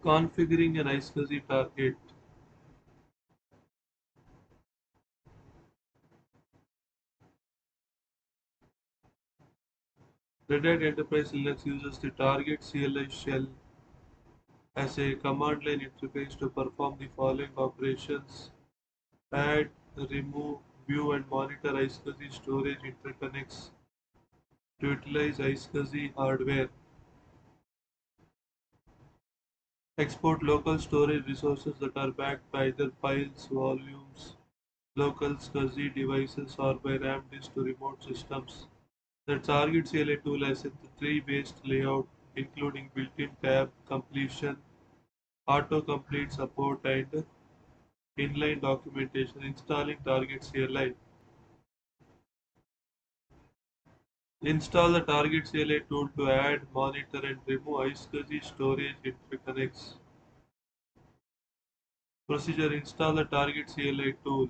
Configuring an iSCSI target. Red Hat Enterprise Linux uses the target CLI shell as a command line interface to perform the following operations: add, remove, view and monitor iSCSI storage interconnects to utilize iSCSI hardware. Export local storage resources that are backed by either files, volumes, local SCSI devices or by RAM disk to remote systems. The target CLI tool has a tree-based layout including built-in tab, completion, autocomplete support and inline documentation. Installing target CLI. Install the target CLI tool to add, monitor and remove iSCSI storage interconnects. Procedure: install the target CLI tool.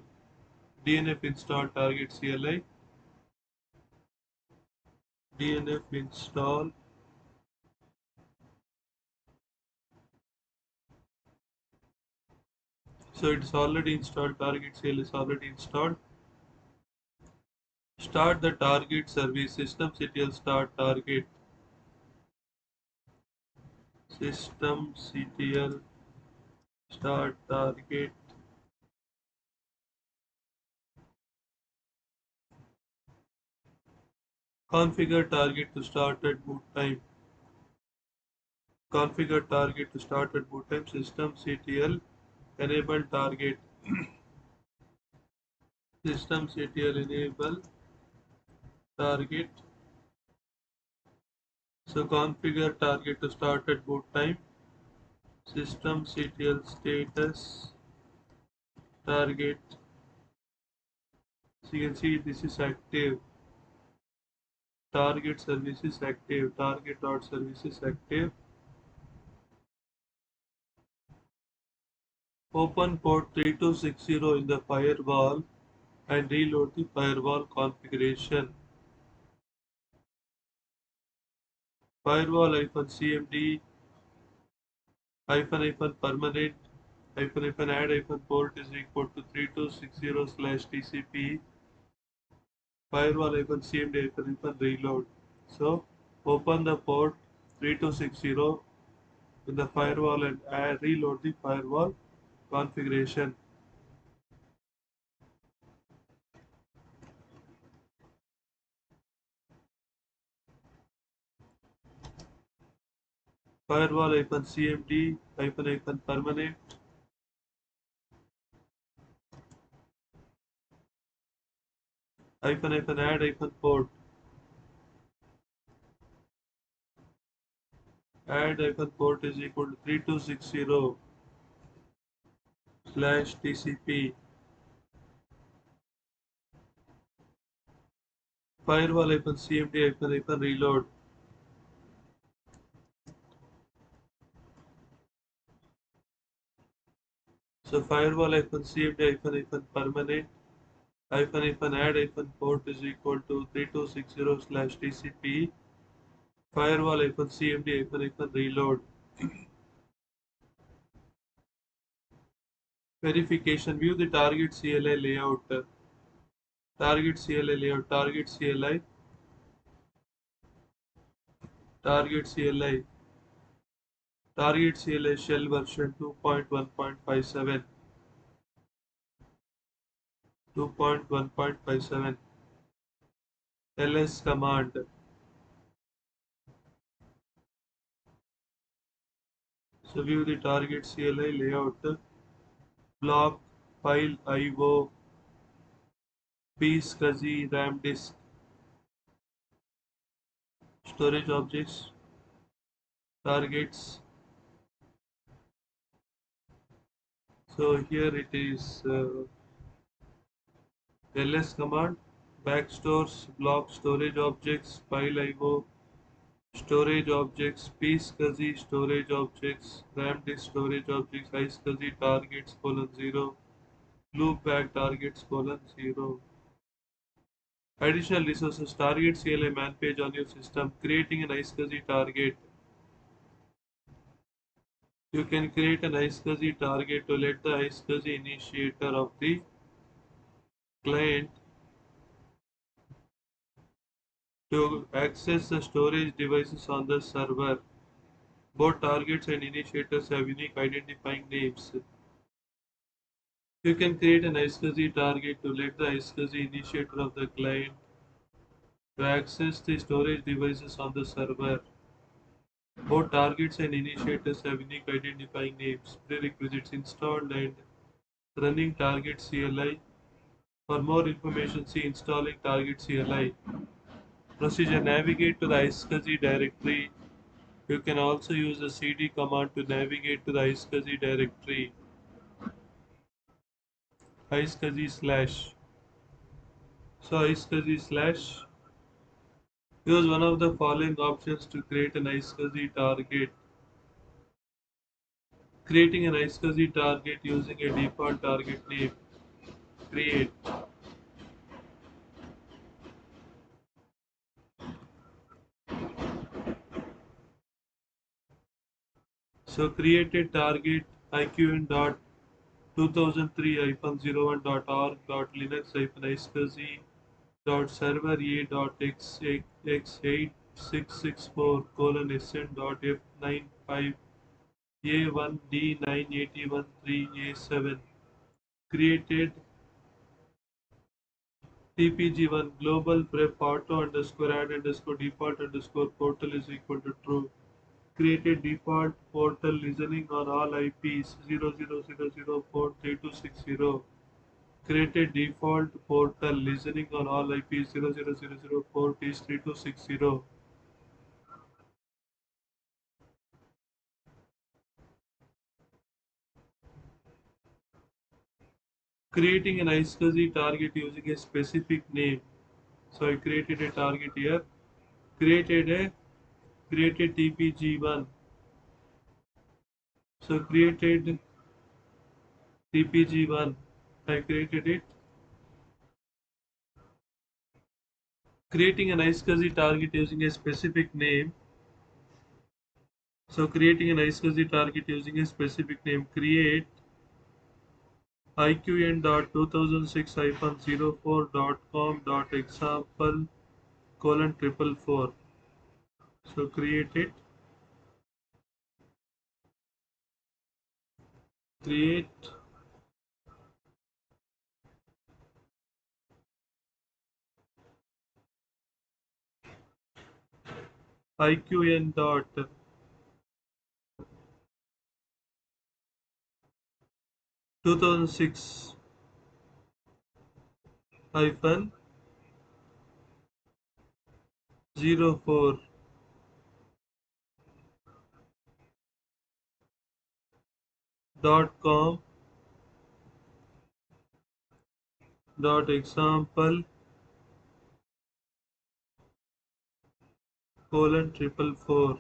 DNF install target CLI. DNF install. So it's already installed. Target CLI is already installed. Start the target service. Systemctl start target. Systemctl start target. Configure target to start at boot time. Configure target to start at boot time. Systemctl enable target. Systemctl enable target. So configure target to start at boot time. Systemctl status target. So you can see this is active. Target service is active. Target.service is active. Open port 3260 in the firewall and reload the firewall configuration. Firewall -cmd -permanent -add port is equal to 3260/TCP firewall -cmd -reload. So open the port 3260 in the firewall and reload the firewall configuration. Firewall -cmd -permanent -add port add port is equal to 3260/TCP firewall -cmd -reload. So firewall -cmd -permanent -add port is equal to 3260/TCP firewall -cmd -reload. Verification: view the target CLI layout. Target CLI layout. Target CLI. Target CLI. Target CLI shell version 2.1.57. 2.1.57. ls command. So view the target CLI layout. Block, file, IO, SCSI, RAM disk, storage objects, targets. So here it is ls command, backstores, block, storage objects, file IO, storage objects, SCSI, storage objects, RAM disk, storage objects, iSCSI, targets, :0, loopback, targets, :0. Additional resources: target CLI man page on your system, creating an iSCSI target. You can create an iSCSI target to let the iSCSI initiator of the client to access the storage devices on the server. Both targets and initiators have unique identifying names. You can create an iSCSI target to let the iSCSI initiator of the client to access the storage devices on the server. Both targets and initiators have unique identifying names. Prerequisites: installed and running target CLI. For more information, see installing target CLI. Procedure: navigate to the iSCSI directory. You can also use the cd command to navigate to the iSCSI directory. iSCSI slash. So iSCSI slash. Use one of the following options to create an iSCSI target. Creating an iSCSI target using a default target name. Create. So create a target iqn.2003-0.arg.linux-ac.server a.x8664:sn.f95a1d9813a7. Created tpg1 global prep auto underscore add underscore default underscore portal is equal to true. Created default portal listening on all IPs 0000 Created default portal listening on all IPs 0000 Creating an iSCSI target using a specific name. So I created a target here. Created TPG1. So created TPG1. I created it. Creating an iSCSI target using a specific name. So creating an iSCSI target using a specific name. Create iqn.2006-04.com.example colon triple four. So create it. Create iqn dot 2006 hyphen 04 .com dot example colon triple four.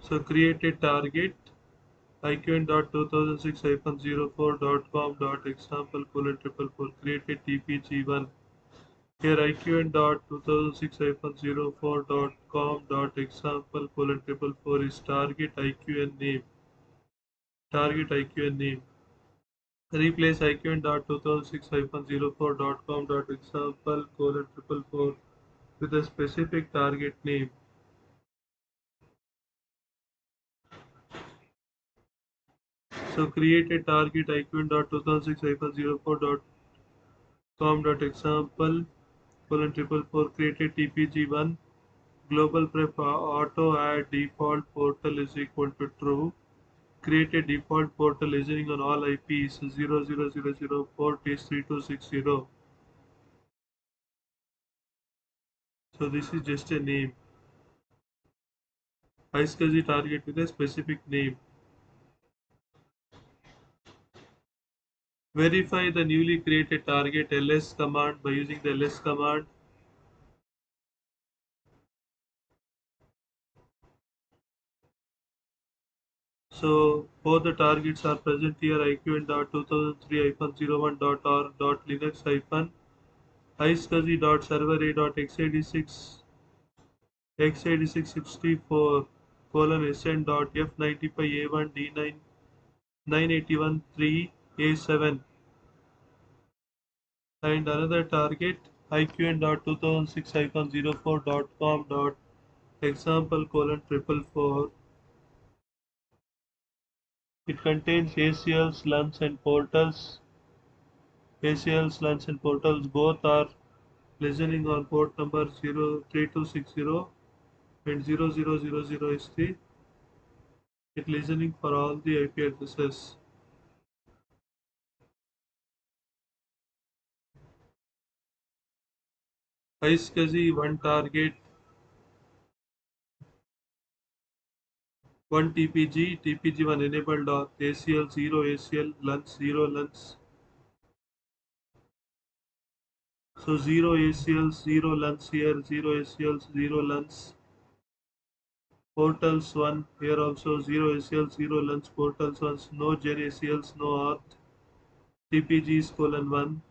So create a target iqn.2006-04.com.example colon triple four. Create a tpg1. Here iqn.2006-04.com.example colon triple four is target iqn name. Target iqn name. Replace iqn.2006-04.com.example colon triple four with a specific target name. So create a target iqn.2006-04.com.example colon triple four. Create a tpg1. Global pref auto add default portal is equal to true. Create a default portal listening on all IPs 0000 So this is just a name. iSCSI target with a specific name. Verify the newly created target ls command by using the ls command. So both the targets are present here iqn.2003-01.r.linux-iSCSI.server a.x86 x86 64 sn dot f95 a1 d9 981 3 a7 and another target iqn.2006-04.com dot example colon triple four. It contains ACLs, LUNs and portals. ACLs, LUNs and portals both are listening on port number 03260 and 0000 is the it listening for all the IP addresses. iSCSI one target, one TPG, TPG1 enabled or ACL 0 ACL, LUNs 0 LUNs. So 0 ACLs, 0 LUNs here, 0 ACLs, 0 LUNs. Portals 1 here also 0 ACLs, 0 LUNs, portals 1, no gen ACLs, no auth. TPGs colon 1.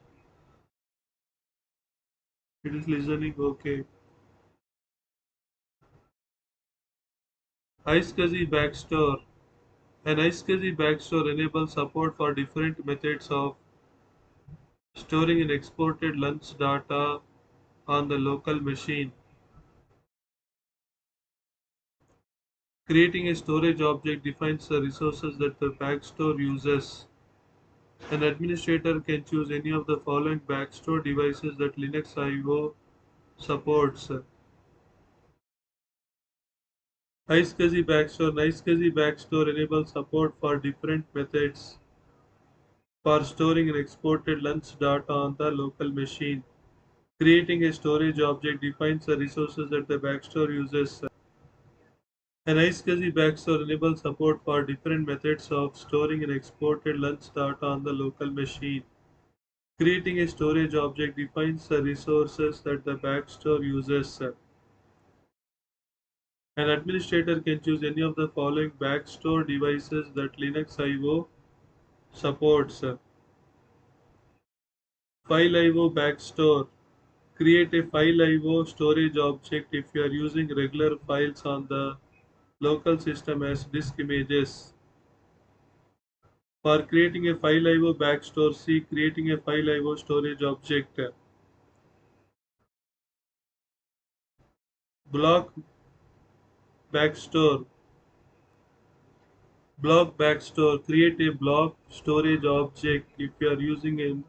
It is listening okay. iSCSI backstore. An iSCSI backstore enables support for different methods of storing and exported LUNs data on the local machine. Creating a storage object defines the resources that the backstore uses. An administrator can choose any of the following backstore devices that Linux IO supports. iSCSI backstore. iSCSI backstore enables support for different methods for storing and exported LUNs data on the local machine. Creating a storage object defines the resources that the backstore uses. An iSCSI backstore enables support for different methods of storing and exported LUNs data on the local machine. Creating a storage object defines the resources that the backstore uses. An administrator can choose any of the following backstore devices that Linux IO supports. File IO backstore. Create a file IO storage object if you are using regular files on the local system as disk images. For creating a file IO backstore, see creating a file IO storage object. Block backstore. Block backstore. Create a block storage object if you are using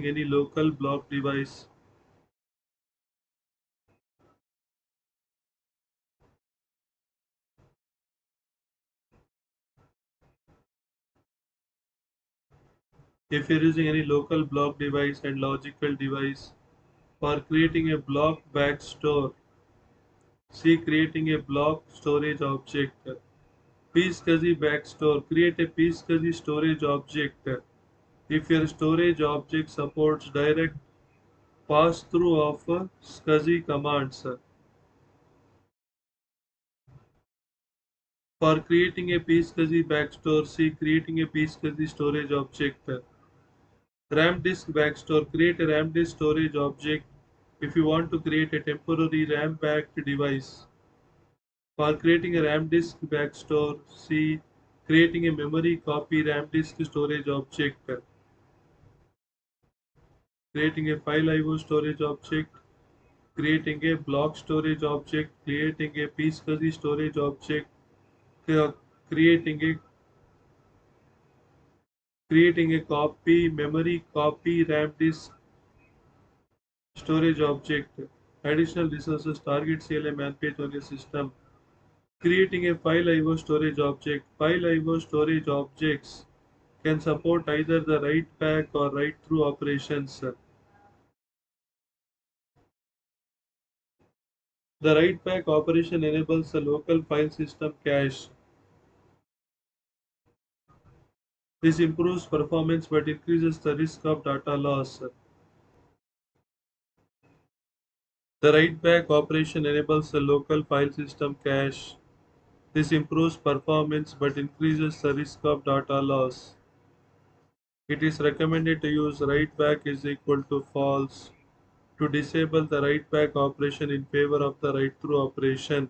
any local block device. If you are using any local block device and logical device. For creating a block backstore, see creating a block storage object. pSCSI backstore. Create a pSCSI storage object. If your storage object supports direct pass-through of SCSI commands. For creating a pSCSI backstore, see creating a pSCSI storage object. RAM disk backstore. Create a RAM disk storage object if you want to create a temporary RAM backed device. For creating a RAM disk backstore, see creating a memory copy RAM disk storage object. Creating a file IO storage object. Creating a block storage object. Creating a pSCSI storage object. Creating a creating a copy memory copy RAM disk storage object. Additional resources target CLI man page on your system. Creating a file IO storage object. File IO storage objects can support either the write back or write through operations. The write back operation enables the local file system cache. This improves performance but increases the risk of data loss. The write back operation enables the local file system cache. This improves performance but increases the risk of data loss. It is recommended to use write back is equal to false to disable the write back operation in favor of the write through operation.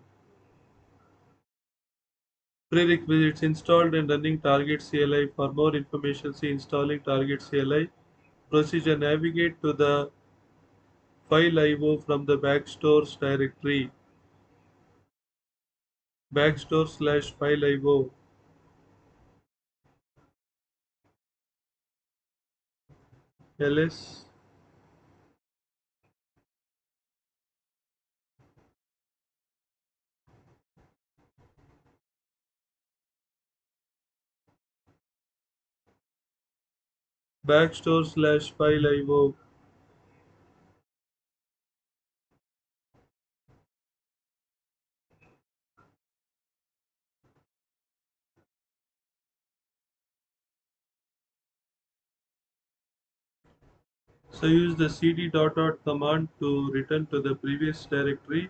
Prerequisites: installed and running target CLI. For more information, see installing target CLI. Procedure: navigate to the file IO from the backstores directory. Backstore/file IO. ls backstore/file IO. So use the cd dot command to return to the previous directory.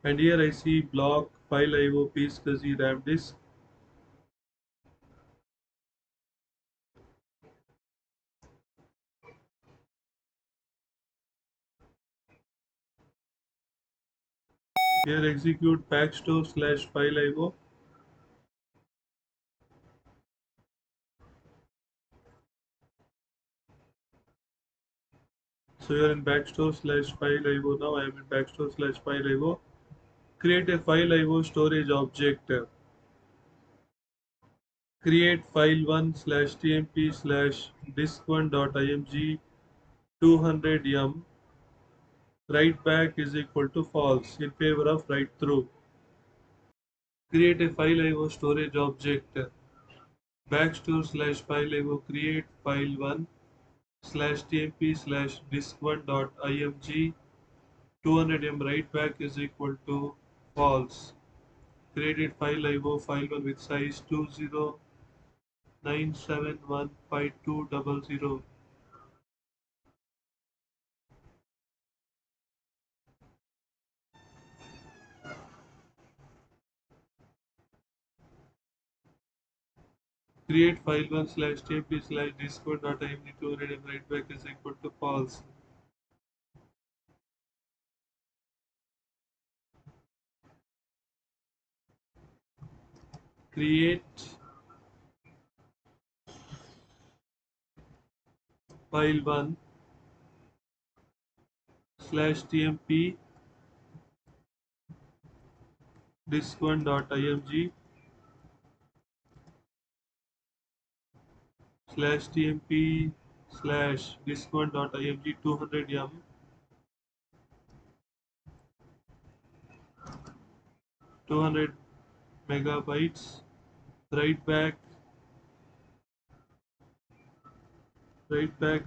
And here I see block file IO piece SCSI RAM disk. Here execute backstore/file IO. So you're in backstore/file IO now. I am in backstore/file IO. Create a file IO storage object. Create file1 slash tmp slash disk1.img 200m. Write back is equal to false in favor of write through. Create a file IO storage object. Backstore/file IO. Create file1 slash tmp slash disk1.img 200m. Write back is equal to false. Created file IO file1 with size 2097152200. Create file1 slash tmp slash disk1.img 200m. Write back is equal to false. Create file1 slash tmp disk1.img slash tmp slash disk1.img 200m 200 megabytes. Write back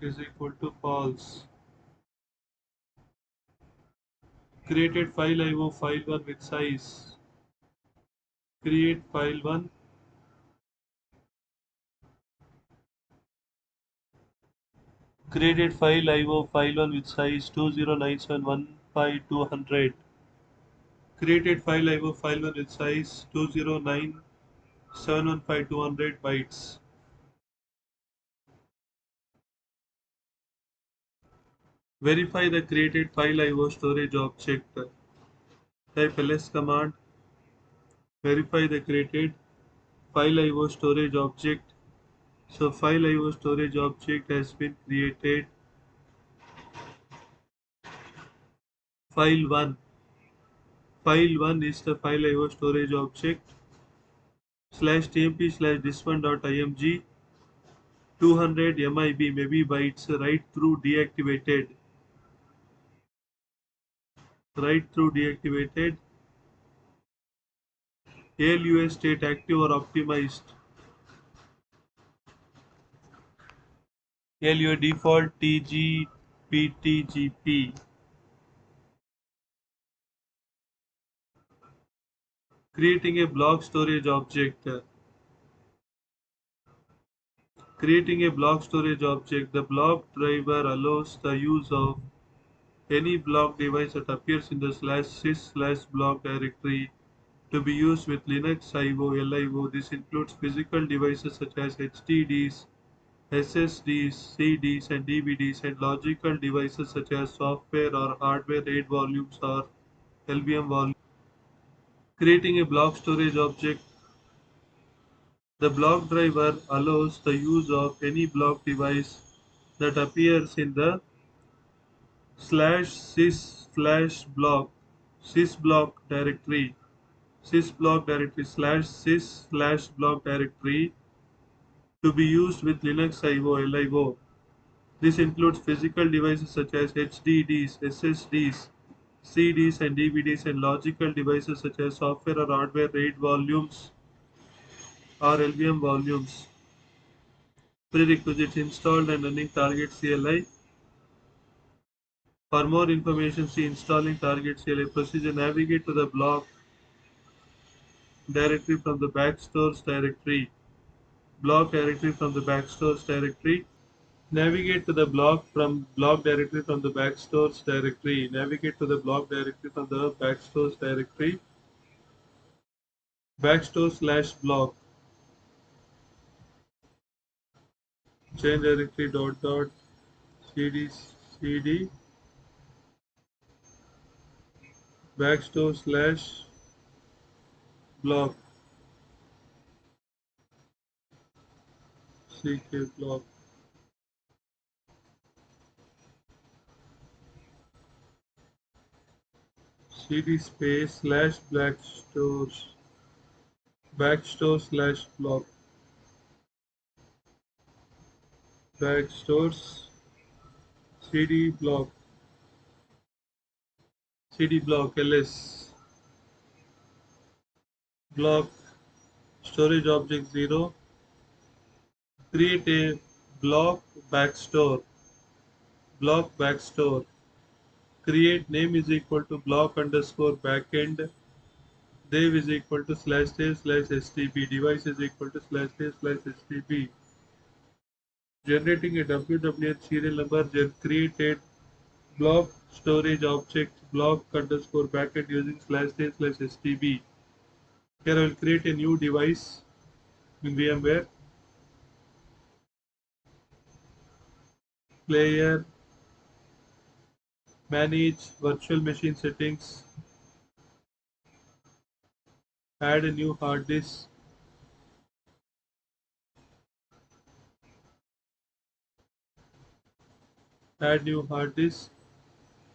is equal to false. Created file IO file1 with size. Create file1 created file IO file1 with size 2097152200. Created file IO file1 with size 2097152200 bytes. Verify the created file IO storage object. Type ls command. Verify the created file IO storage object. So file IO storage object has been created. File 1. File 1 is the file IO storage object. Slash tmp slash this1.img 200 MIB maybe bytes. Write through deactivated. Write through deactivated. ALUA state active or optimized. ALUA default TGPTGP. Creating a block storage object. Creating a block storage object. The block driver allows the use of any block device that appears in the slash sys slash block directory to be used with Linux IO LIO. This includes physical devices such as HDDs, SSDs, CDs, and DVDs, and logical devices such as software or hardware RAID volumes or LVM volumes. Creating a block storage object. The block driver allows the use of any block device that appears in the slash sys slash block sysblock directory sysblock directory slash sys slash block directory to be used with Linux LIO. This includes physical devices such as HDDs, SSDs, CDs and DVDs, and logical devices such as software or hardware RAID volumes or LVM volumes. Prerequisites: installed and running target CLI. For more information, see installing target CLI procedure. Navigate to the block directory from the backstores directory. Block directory from the backstores directory. Navigate to the block directory from the backstores directory. Navigate to the block directory from the backstores directory. Backstore slash block. Chain directory dot cd backstore slash block ck block cd space slash backstore slash block backstores cd block ls block storage object 0. Create a block backstore create name is equal to block underscore backend dev is equal to slash dev slash stb device is equal to slash dev slash stb. Generating a WWN serial number created block storage object block underscore backend using slash dev slash stb. Here I will create a new device in VMware. Player, manage virtual machine settings, add a new hard disk, add new hard disk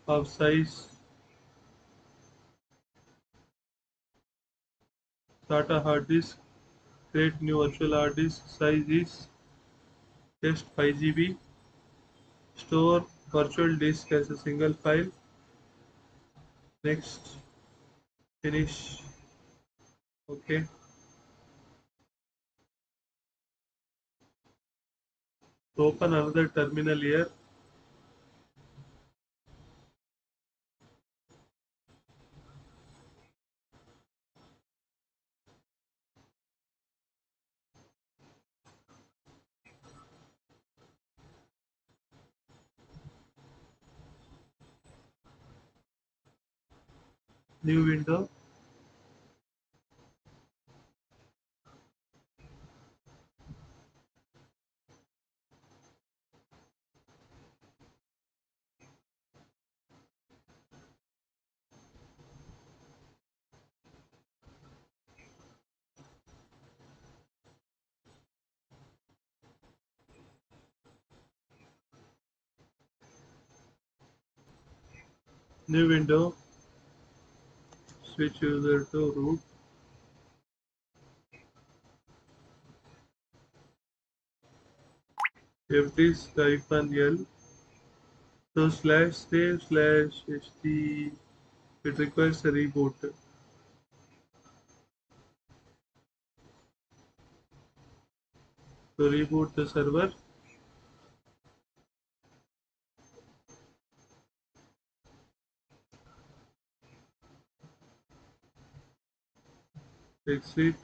of size SATA hard disk, create new virtual hard disk, size is just 5 GB, store virtual disk as a single file, next, finish, okay. To open another terminal here, new window, new window, switch user to root, fdisk -l, so slash save slash ht, it requires a reboot. To reboot the server, exit,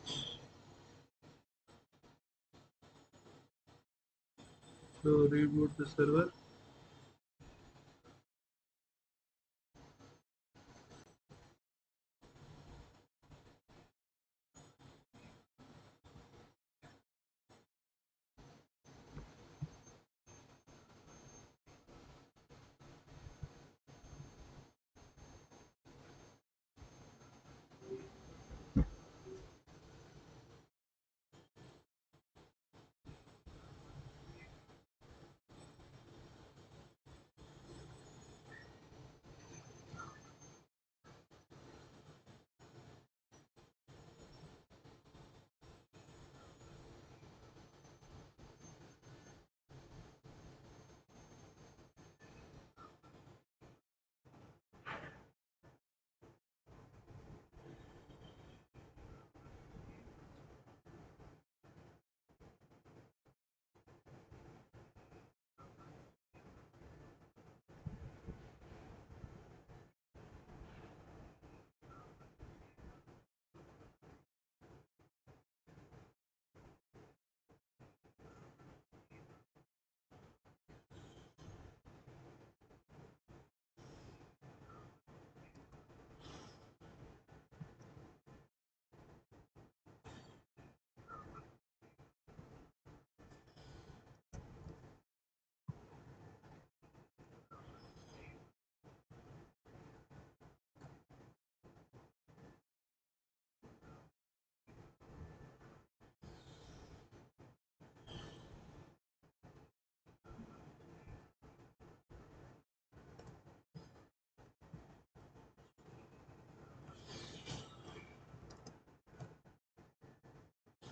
so reboot the server,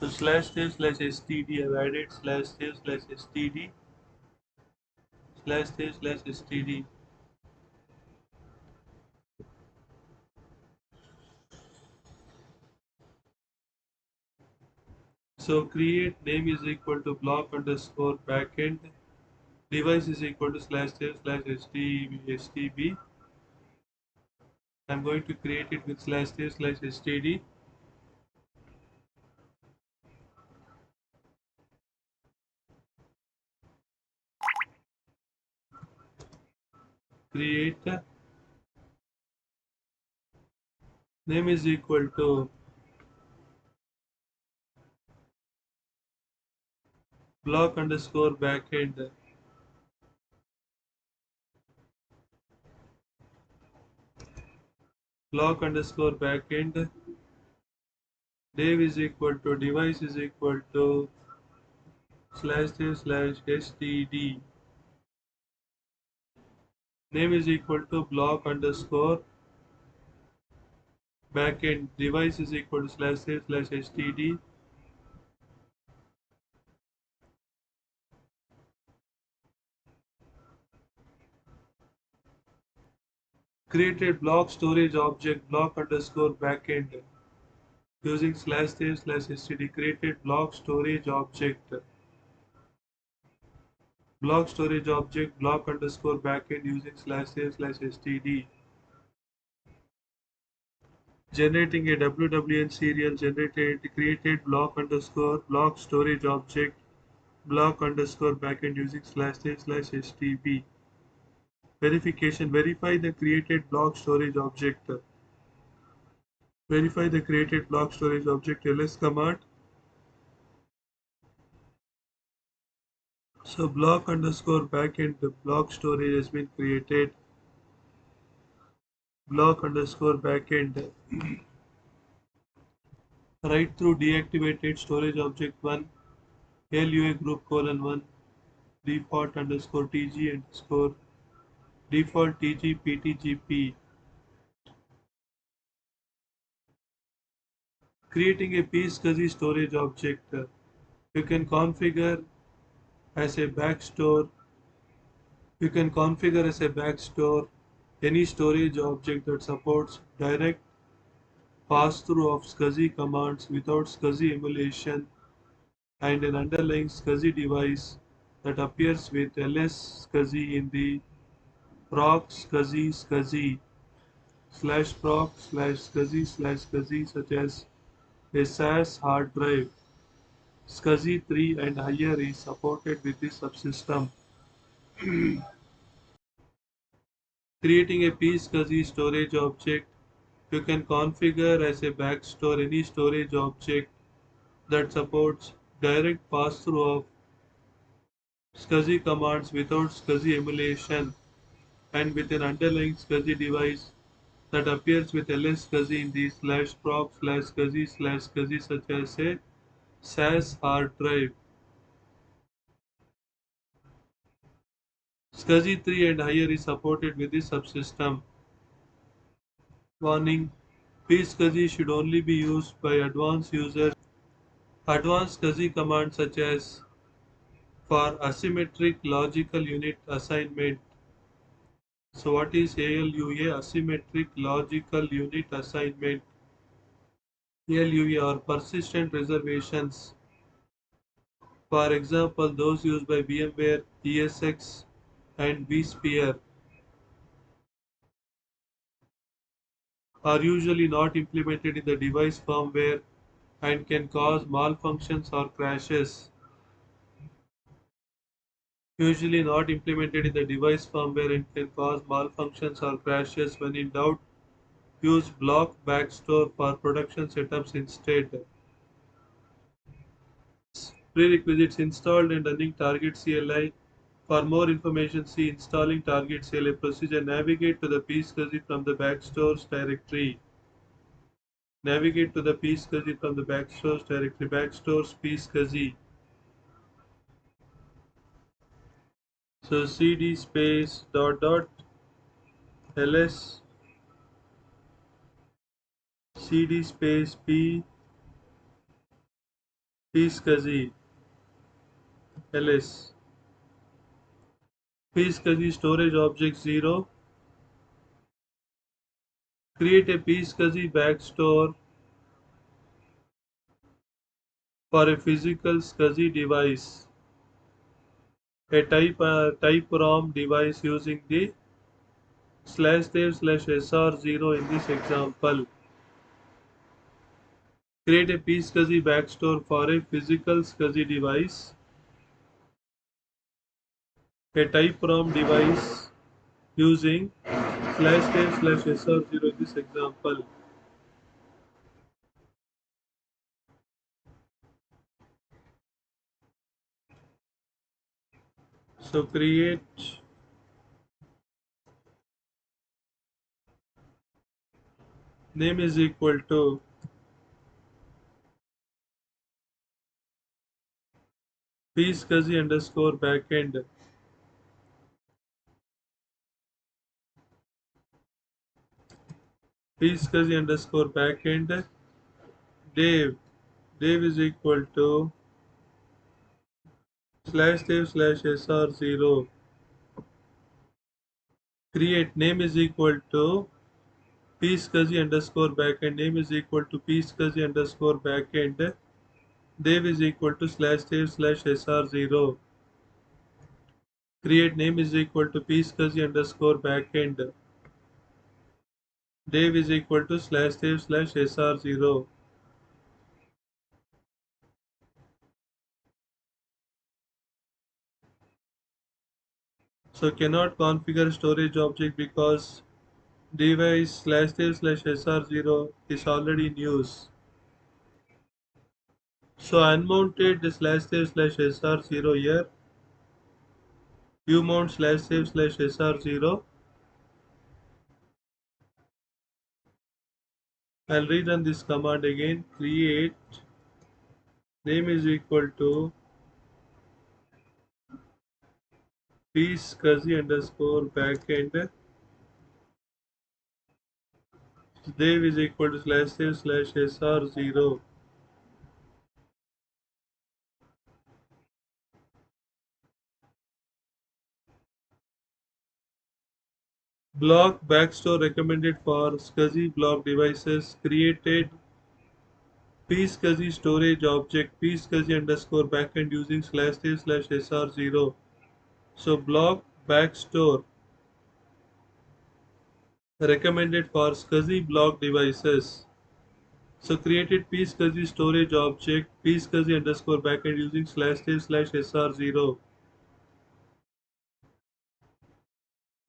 So slash save slash std, I've added slash save slash std, slash save slash std. So create name is equal to block underscore backend, device is equal to slash save slash stb. I'm going to create it with slash save slash std. Create name is equal to block underscore backend, block underscore backend, dev is equal to device is equal to slash save slash std. Name is equal to block underscore backend, device is equal to slash save slash std. Created block storage object block underscore backend using slash save slash std. Created block storage object block underscore backend using slash save slash std. Generating a WWN serial generated created block storage object block underscore backend using slash save slash stb. Verification verify the created block storage object. Verify the created block storage object ls command. So block underscore backend the block storage has been created. Block underscore backend write through deactivated storage object 1 LUA group colon 1 default underscore TG underscore default TG PTGP. Creating a PSCSI storage object. You can configure as a backstore. You can configure as a backstore any storage object that supports direct pass-through of SCSI commands without SCSI emulation and an underlying SCSI device that appears with ls SCSI in the proc SCSI SCSI slash proc slash SCSI slash SCSI such as a SAS hard drive. SCSI 3 and higher is supported with this subsystem. Creating a PSCSI storage object, you can configure as a backstore any storage object that supports direct pass-through of SCSI commands without SCSI emulation and with an underlying SCSI device that appears with ls SCSI in the slash proc slash SCSI slash SCSI such as a SAS hard drive. SCSI 3 and higher is supported with this subsystem. Warning: PSCSI should only be used by advanced users. Advanced SCSI commands such as for asymmetric logical unit assignment. So what is ALUA? Asymmetric logical unit assignment. ALUA are persistent reservations. For example, those used by VMware, ESX and vSphere are usually not implemented in the device firmware and can cause malfunctions or crashes. Usually not implemented in the device firmware and can cause malfunctions or crashes. When in doubt, use block backstore for production setups instead. Prerequisites: installed and running target CLI. For more information, see installing target CLI procedure. Navigate to the PSCSI from the backstores directory. Navigate to the PSCSI from the backstores directory. Backstores PSCSI. So cd space dot dot ls cd space p PSCSI LS. PSCSI storage object 0. Create a PSCSI backstore for a physical SCSI device. A type ROM device using the /dev/sr0 in this example. Create a PSCSI backstore for a physical SCSI device. A type ROM device using /dev/sr0 in this example. So create name is equal to PSCSI underscore backend. PSCSI underscore backend. Dev is equal to /dev/sr0. Create name is equal to PSCSI underscore backend. Name is equal to PSCSI underscore backend. Dev is equal to /dev/sr0. Create name is equal to PSCSI underscore backend. Dev is equal to /dev/sr0. So cannot configure storage object because device /dev/sr0 is already in use. So unmounted /dev/sr0 here. Umount /dev/sr0. I'll rerun this command again. Create name is equal to PSCSI underscore backend. Dev is equal to /dev/sr0. Block backstore recommended for SCSI block devices. Created PSCSI storage object PSCSI underscore backend using /dev/sr0. So block backstore recommended for SCSI block devices. So created PSCSI storage object PSCSI underscore backend using /dev/sr0.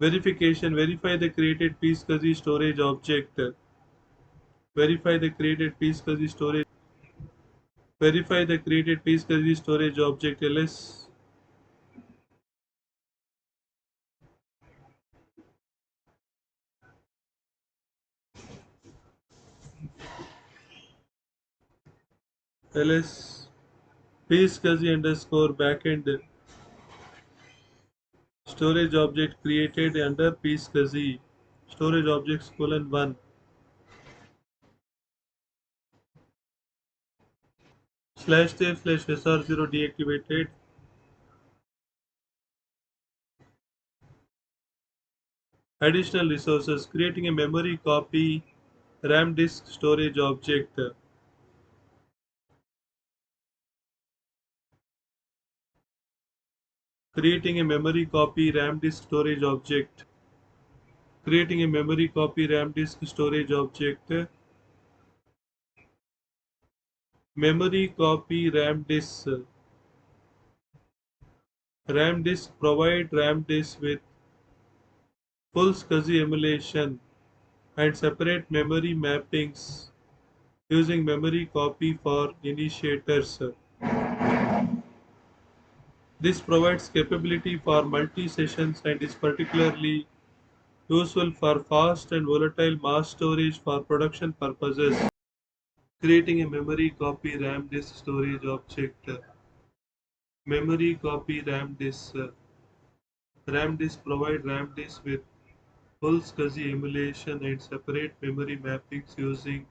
Verification. Verify the created PSCSI storage object. Verify the created PSCSI storage. Verify the created PSCSI storage object ls. ls PSCSI underscore backend storage object created under PSCSI storage objects :1 /dev/sr0 deactivated. Additional resources. Creating a memory copy RAM disk storage object. Creating a memory copy RAM disk storage object. Creating a memory copy RAM disk storage object. Memory copy RAM disk. RAM disk provide RAM disk with full SCSI emulation and separate memory mappings using memory copy for initiators. This provides capability for multi-sessions and is particularly useful for fast and volatile mass storage for production purposes. Creating a memory copy RAM disk storage object. Memory copy RAM disk. RAM disk provide RAM disk with full SCSI emulation and separate memory mappings using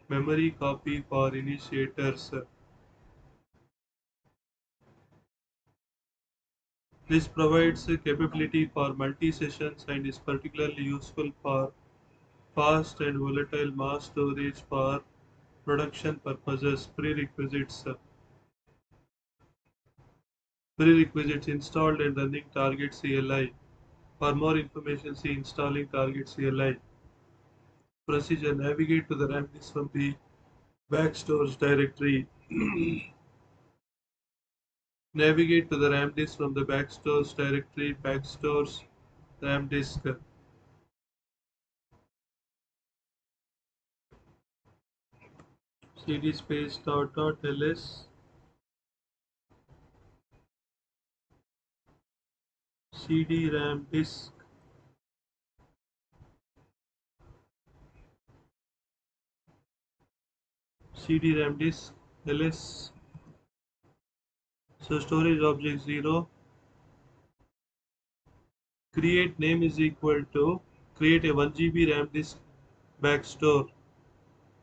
memory copy for initiators. This provides a capability for multi-sessions and is particularly useful for fast and volatile mass storage for production purposes. Prerequisites installed and running target CLI. For more information, see installing target CLI. Procedure: navigate to the RAM disk from the backstores directory. Navigate to the RAM disk from the backstores directory. Backstores RAM disk. cd space dot ls cd RAM disk cd RAM disk ls. So storage object 0, create name is equal to create a 1 GB RAM disk backstore.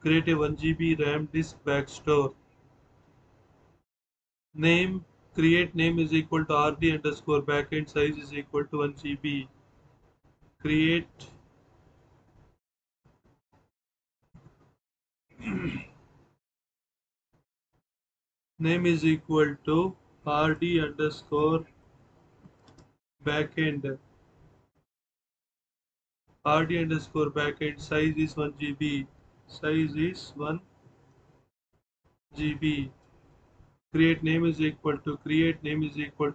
Create a 1 GB RAM disk backstore. Name, create name is equal to rd underscore backend size is equal to 1 GB. Create name is equal to rd underscore backend. rd underscore backend size is 1 GB. Size is 1 GB. Create name is equal to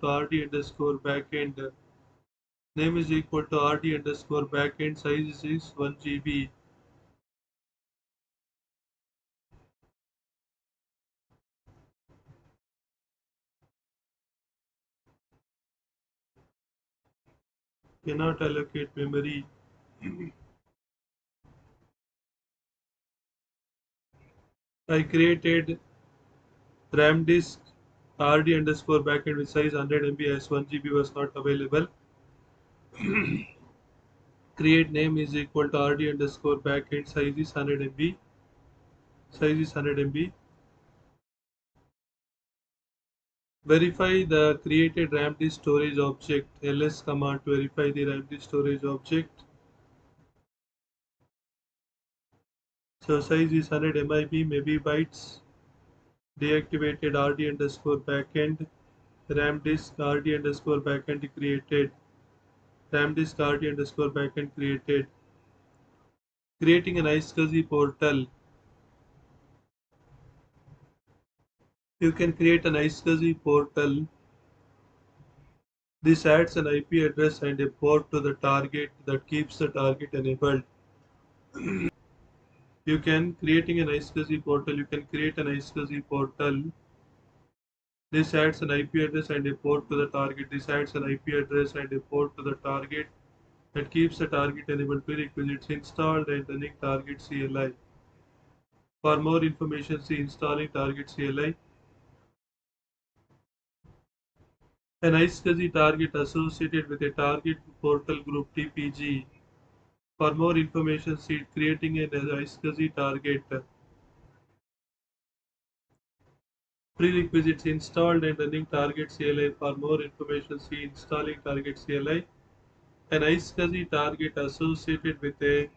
rd underscore backend. Name is equal to rd underscore backend size is 1 GB. Cannot allocate memory. I created RAM disk rd underscore backend with size 100 MB as 1 GB was not available. Create name is equal to rd underscore backend size is 100 MB. Size is 100 MB. Verify the created RAM disk storage object. ls command to verify the RAM disk storage object. So size is 100 MIB, maybe bytes. Deactivated rd underscore backend. RAM disk rd underscore backend created. RAM disk rd underscore backend created. Creating an iSCSI portal. You can create an iSCSI portal. This adds an IP address and a port to the target that keeps the target enabled. You can creating an iSCSI portal. You can create an iSCSI portal. This adds an IP address and a port to the target. This adds an IP address and a port to the target that keeps the target enabled. Prerequisites installed and running target CLI. For more information, see installing target CLI. An iSCSI target associated with a target portal group TPG. For more information, see creating an iSCSI target. Prerequisites installed and running target CLI. For more information, see installing target CLI. An iSCSI target associated with a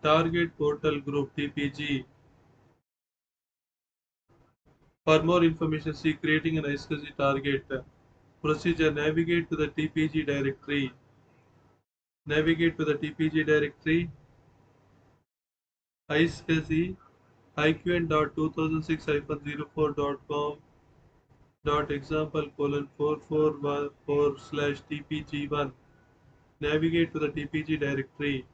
target portal group TPG. For more information, see creating an iSCSI target. Procedure: navigate to the TPG directory. Navigate to the TPG directory. iSCSI iqn.2006-04.com example colon 441 slash tpg1. Navigate to the tpg directory.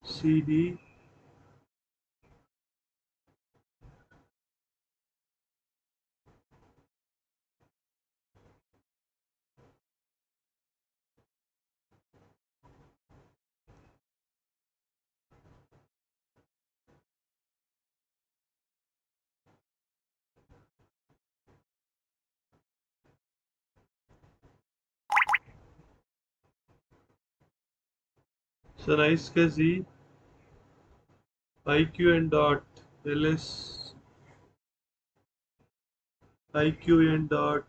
cd So nextexpiryinstruments IQN dot ls IQN dot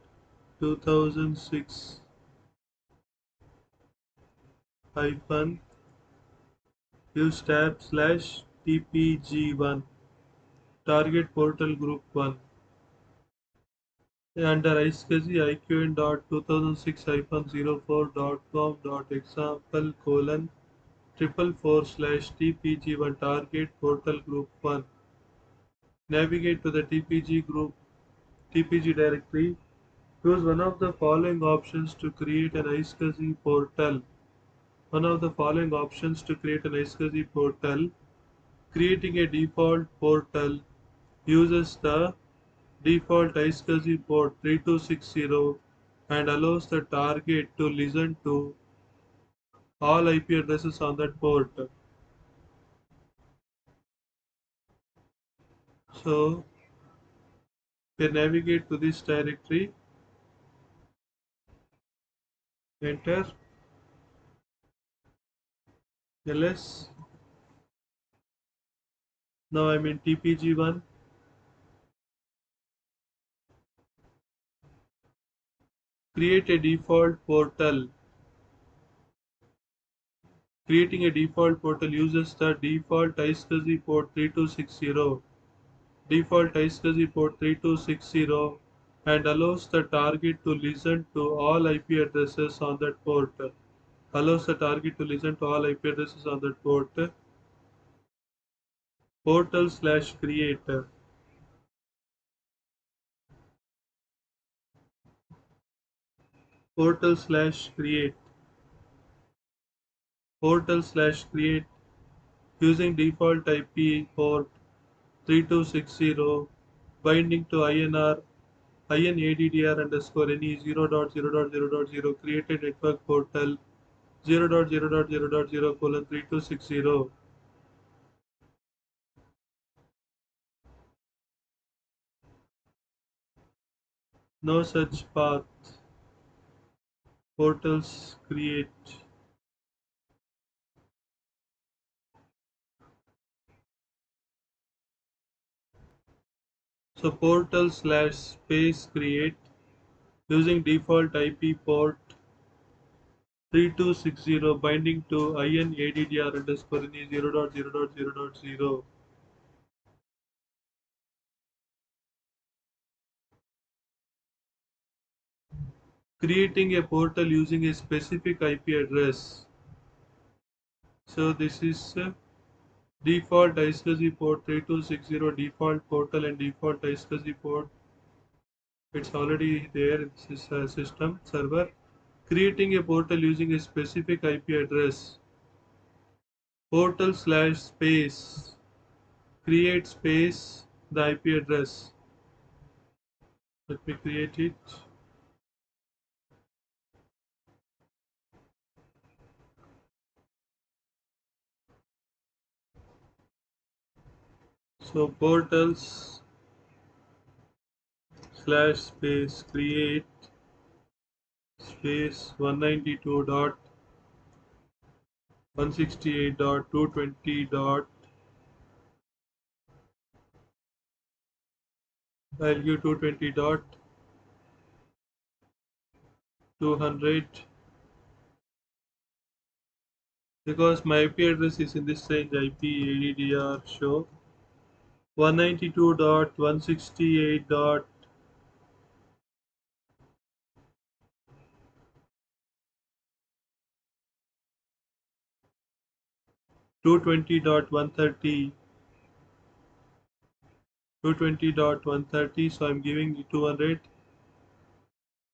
2006 hyphen use tab slash tpg1 target portal group 1 under iSCSI IQN dot 2006 hyphen 04 dot example colon triple four slash tpg1 target portal group 1. Navigate to the tpg directory. Use one of the following options to create an iSCSI portal. One of the following options to create an iSCSI portal. Creating a default portal uses the default iSCSI port 3260 and allows the target to listen to all IP addresses on that port. So we navigate to this directory, enter ls. Now I'm in tpg1. Create a default portal. Creating a default portal uses the default iSCSI port 3260. Default iSCSI port 3260 and allows the target to listen to all IP addresses on that port. Allows the target to listen to all IP addresses on that port. Portal slash create. Portal slash create. Portal slash create using default IP port 3260 binding to INR INADDR underscore NE 0.0.0.0 created network portal 0.0.0.0 colon 3260. No such path. Portals create. So portal slash space create using default IP port 3260 binding to INADDR underscore NE 0.0.0.0. Creating a portal using a specific IP address. So this is default iSCSI port 3260 default portal and default iSCSI port. It's already there in this system server. Creating a portal using a specific IP address. Portal slash space. Create space the IP address. Let me create it. So portals slash space create space 198.168.220. I'll give 220.200 because my IP address is in this range IP ADDR show 192.168.220.130. 220.130. So I'm giving 200.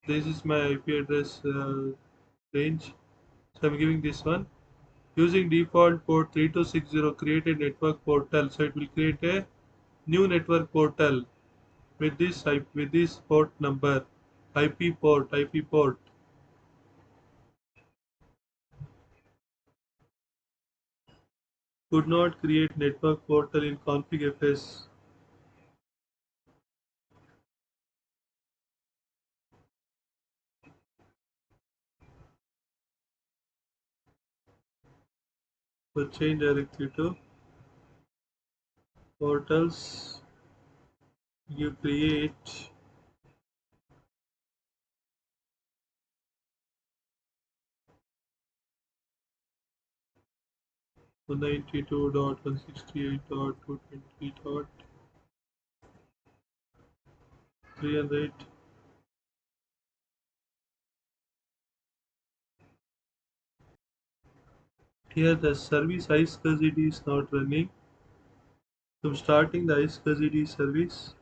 This is my IP address range. So I'm giving this one. Using default port 3260 create a network portal. So it will create a new network portal with this port number IP port. Could not create network portal in config.fs. So change directly to portals. You create 192.168.220.300. Here the service iSCSD is not running. So I'm starting the iSCSD service.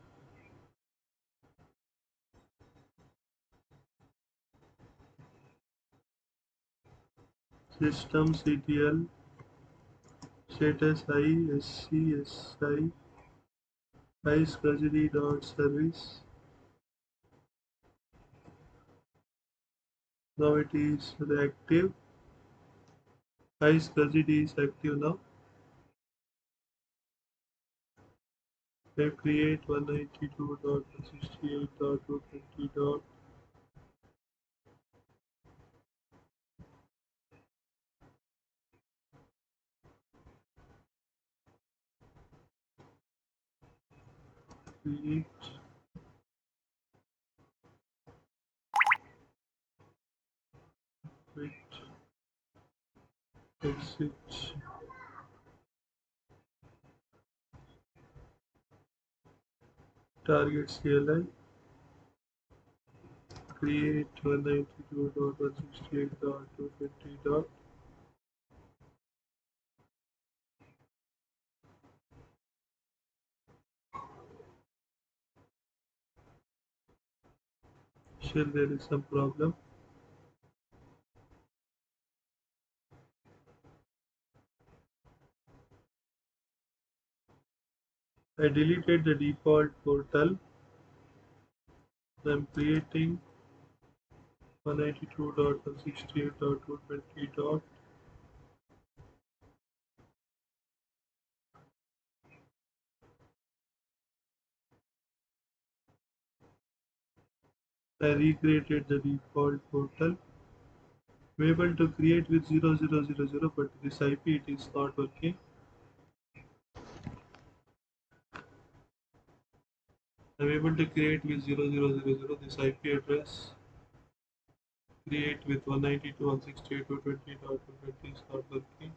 Systemctl status iscsi iSCSD.service. Now it is active. iSCSD is active now. I create 192.168.220. Create, quit, exit, target CLI, create 192.168.220. Still there is some problem. I deleted the default portal. I'm creating 192.168.220. I recreated the default portal. I'm able to create with 0000, but this IP it is not working. I'm able to create with 0000 this IP address. Create with 192.168.220.120 is not working.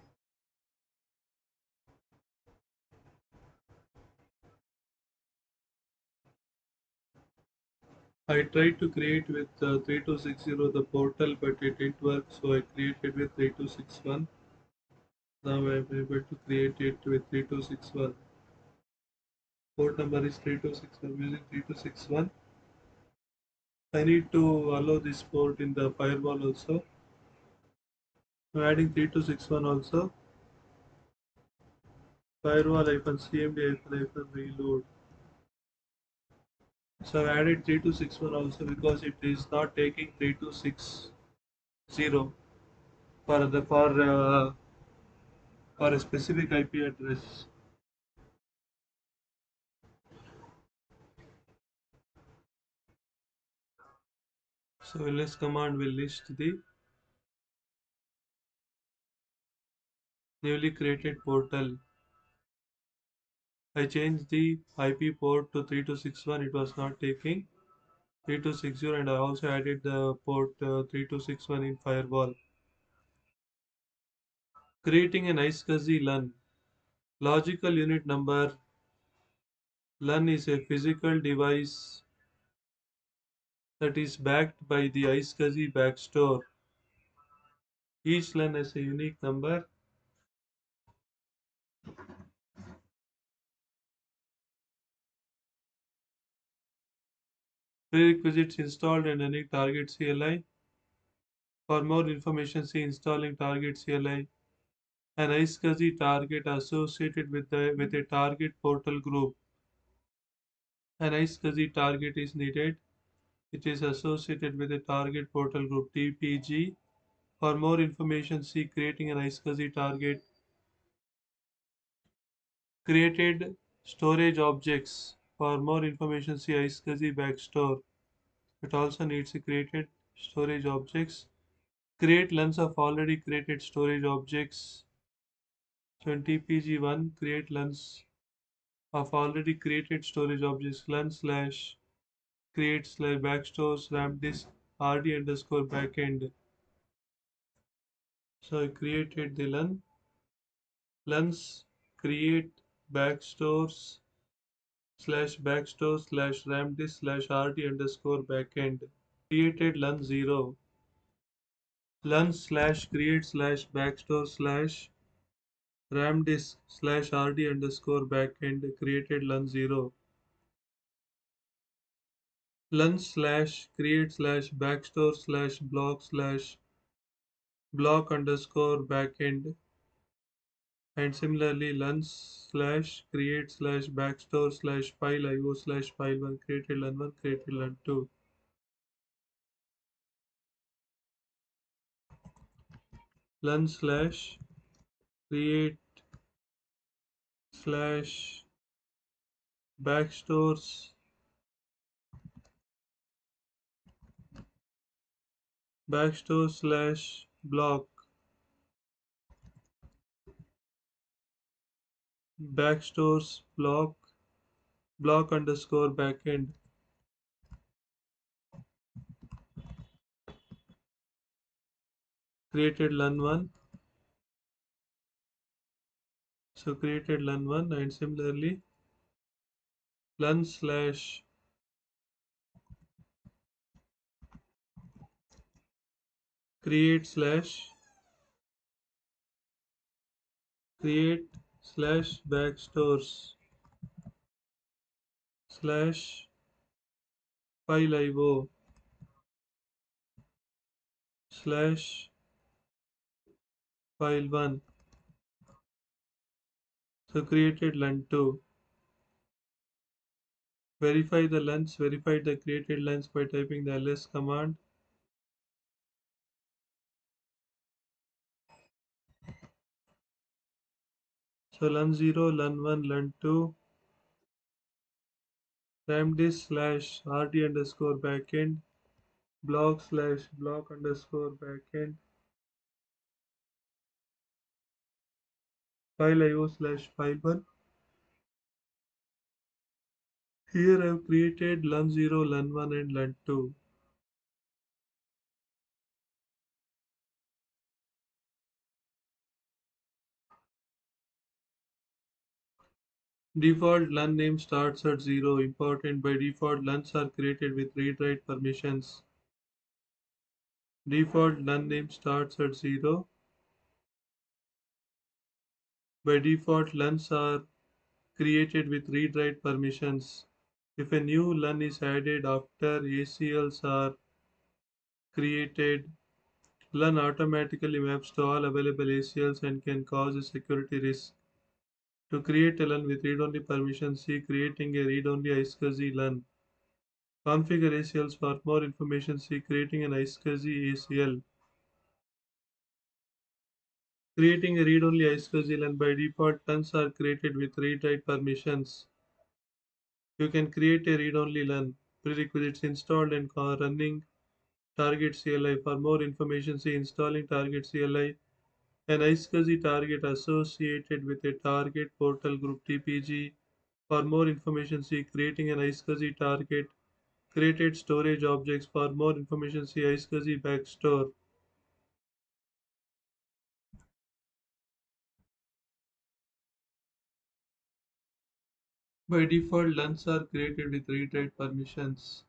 I tried to create with 3260 the portal, but it didn't work, so I created with 3261. Now I am able to create it with 3261. Port number is 3261. I'm using 3261. I need to allow this port in the firewall also. I'm adding 3261 also. Firewall cmd reload. So I added 3261 also because it is not taking 3260 for a specific IP address. So ls command will list the newly created portal. I changed the IP port to 3261. It was not taking 3260, and I also added the port 3261 in firewall. Creating an iSCSI LUN. Logical unit number. LUN is a physical device that is backed by the iSCSI backstore. Each LUN has a unique number. Prerequisites installed and running target CLI. For more information, see installing target CLI. An iSCSI target associated with a target portal group. An iSCSI target is needed. It is associated with a target portal group TPG. For more information, see creating an iSCSI target. Created storage objects. For more information, see iSCSI backstore. It also needs a created storage objects. Create LUNs of already created storage objects. So in TPG1, create LUNs of already created storage objects LUN slash create slash backstores RAM disk RD underscore backend. So I created the LUNs create backstores slash RAM disk slash RD underscore backend. Created LUN 0 LUN slash create slash backstore slash RAM disk slash RD underscore backend created LUN 0 LUN slash create slash backstore slash block underscore backend, and similarly LUN slash create slash backstore slash file IO slash file 1 created LUN 1 created LUN 2 LUN slash create slash backstores slash backstores block underscore backend created LUN 1. So created LUN 1, and similarly LUN slash create slash backstores slash file IO slash file 1. So created LUN 2. Verify the created LUNs by typing the ls command. So LUN 0, LUN 1, LUN 2, ramdisk slash RD underscore backend, block slash block underscore backend, file IO slash file 1. Here I have created LUN 0, LUN 1 and LUN 2. Default LUN name starts at 0. Important, by default LUNs are created with read-write permissions. Default LUN name starts at 0. By default LUNs are created with read-write permissions. If a new LUN is added after ACLs are created, LUN automatically maps to all available ACLs and can cause a security risk. To create a LUN with read-only permissions, see creating a read-only iSCSI LUN. Configure ACLs for more information. See creating an iSCSI ACL. Creating a read-only iSCSI LUN. By default, LUNs are created with read-write permissions. You can create a read-only LUN. Prerequisites: installed and running target CLI. For more information, see installing target CLI. An iSCSI target associated with a target portal group TPG. For more information, see creating an iSCSI target. Created storage objects. For more information, see iSCSI backstore. By default, LUNs are created with read-write permissions.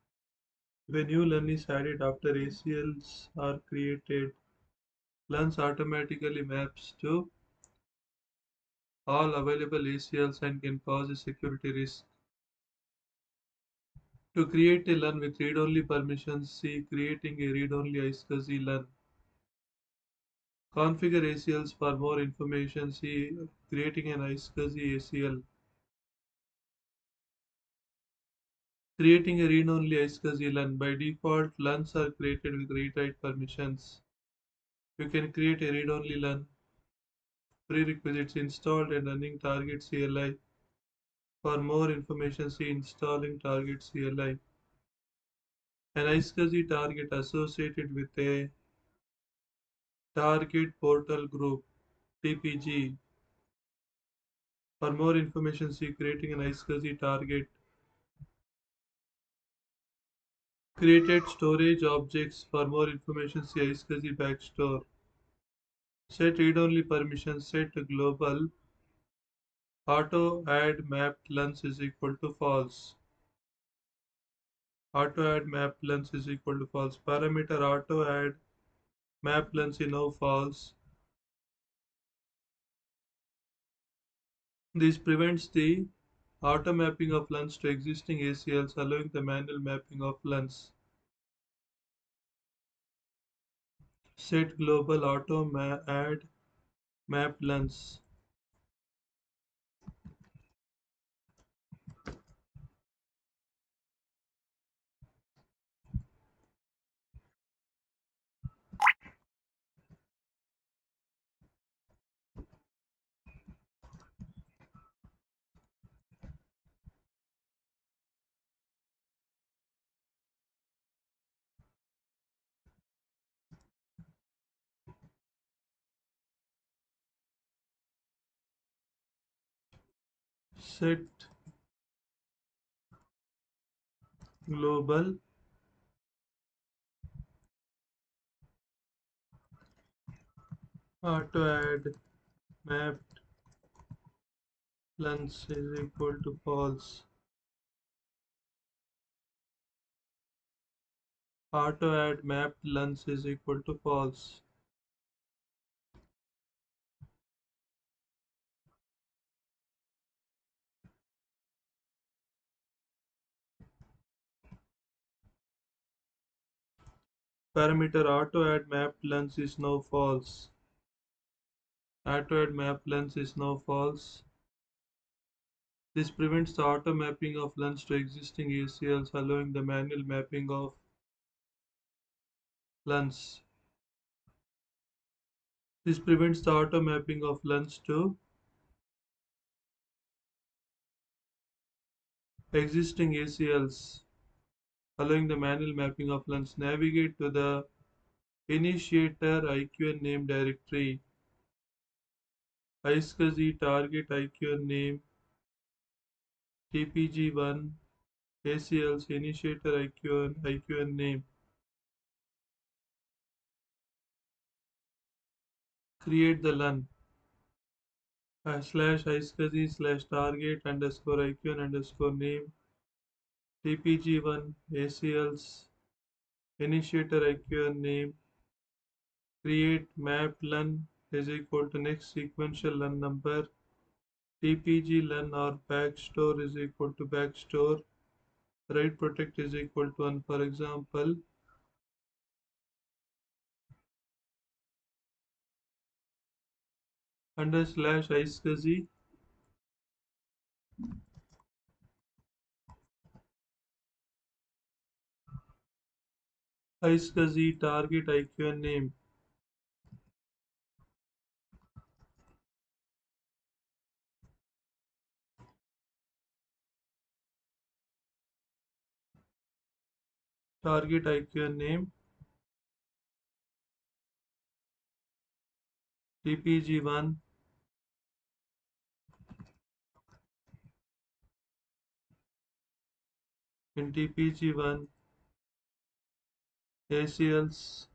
If a new LUN is added after ACLs are created, LUNs automatically maps to all available ACLs and can cause a security risk. To create a LUN with read-only permissions, see creating a read-only iSCSI LUN. Configure ACLs. For more information, see creating an iSCSI ACL. Creating a read-only iSCSI LUN. By default, LUNs are created with read-write permissions. You can create a read-only LUN. Prerequisites: installed and running target CLI. For more information, see installing target CLI. An iSCSI target associated with a target portal group TPG. For more information, see creating an iSCSI target. Created storage objects. For more information, see iSCSI backstore. Set read-only permissions. Set global. Auto add mapped lens is equal to false. Auto add mapped lens is equal to false. Parameter auto add map lens is now false. This prevents the auto mapping of lens to existing ACLs, allowing the manual mapping of lens. Set global auto add map lens. Set global auto add mapped lens is equal to false. Auto add mapped lens is equal to false. Parameter auto add mapped lens is now false. Auto add mapped lens is now false. This prevents the auto mapping of lens to existing ACLs, allowing the manual mapping of lens. This prevents the auto mapping of lens to existing ACLs, allowing the manual mapping of lens. Navigate to the initiator IQN name directory. iSCSI target IQN name TPG1 ACLs initiator IQN name. Create the LUN slash iSCSI slash target underscore IQN underscore name TPG1 ACLs initiator IQN name. Create map LUN is equal to next sequential LUN number. TPG LUN or backstore is equal to backstore. Write protect is equal to 1. For example, under slash iSCSI iSCSI target IQN name. Target IQN name TPG1 in TPG1 ACLs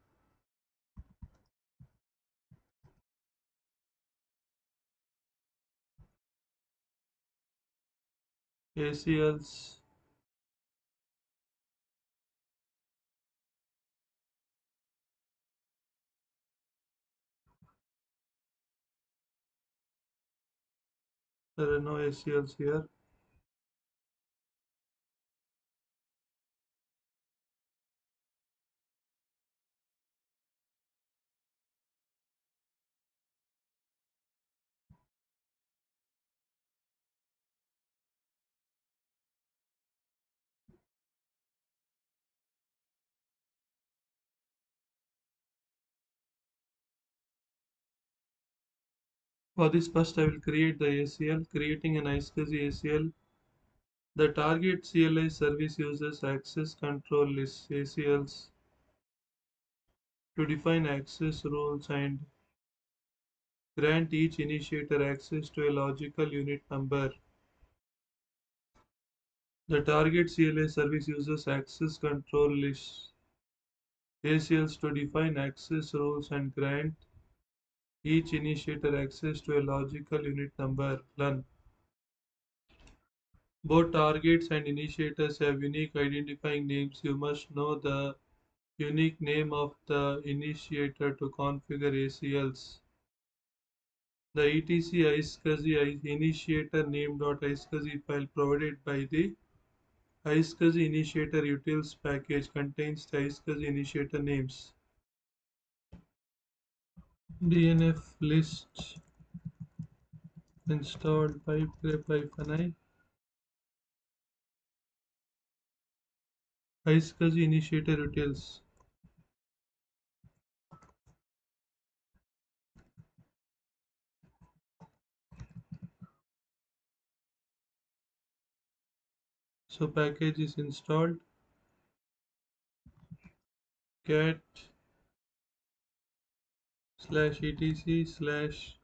ACLs there are no ACLs here. For this first I will create the ACL. Creating an iSCSI ACL. The target CLI service uses access control list ACLs to define access rules and Grant each initiator access to a logical unit number. The target CLA service uses access control lists ACLs to define access rules and grant each initiator access to a logical unit number. Learn. Both targets and initiators have unique identifying names. You must know the unique name of the initiator to configure ACLs. The etc iSCSI initiator name.iSCSI file provided by the iSCSI initiator utils package contains the iSCSI initiator names. DNF list installed pipe-i iSCSI initiator utils. So package is installed. Cat /etc slash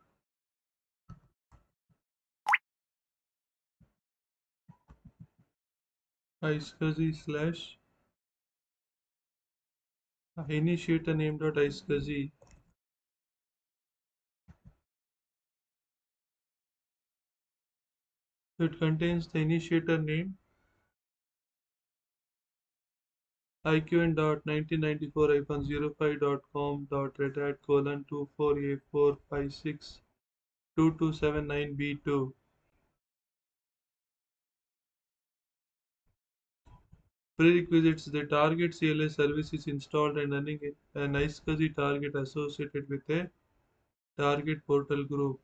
iSCSI slash initiator name.iSCSI. So it contains the initiator name iqn.1994-05.0.red://24A4562279B2. Prerequisites: the target CLA service is installed and running an iSCSI target associated with a target portal group.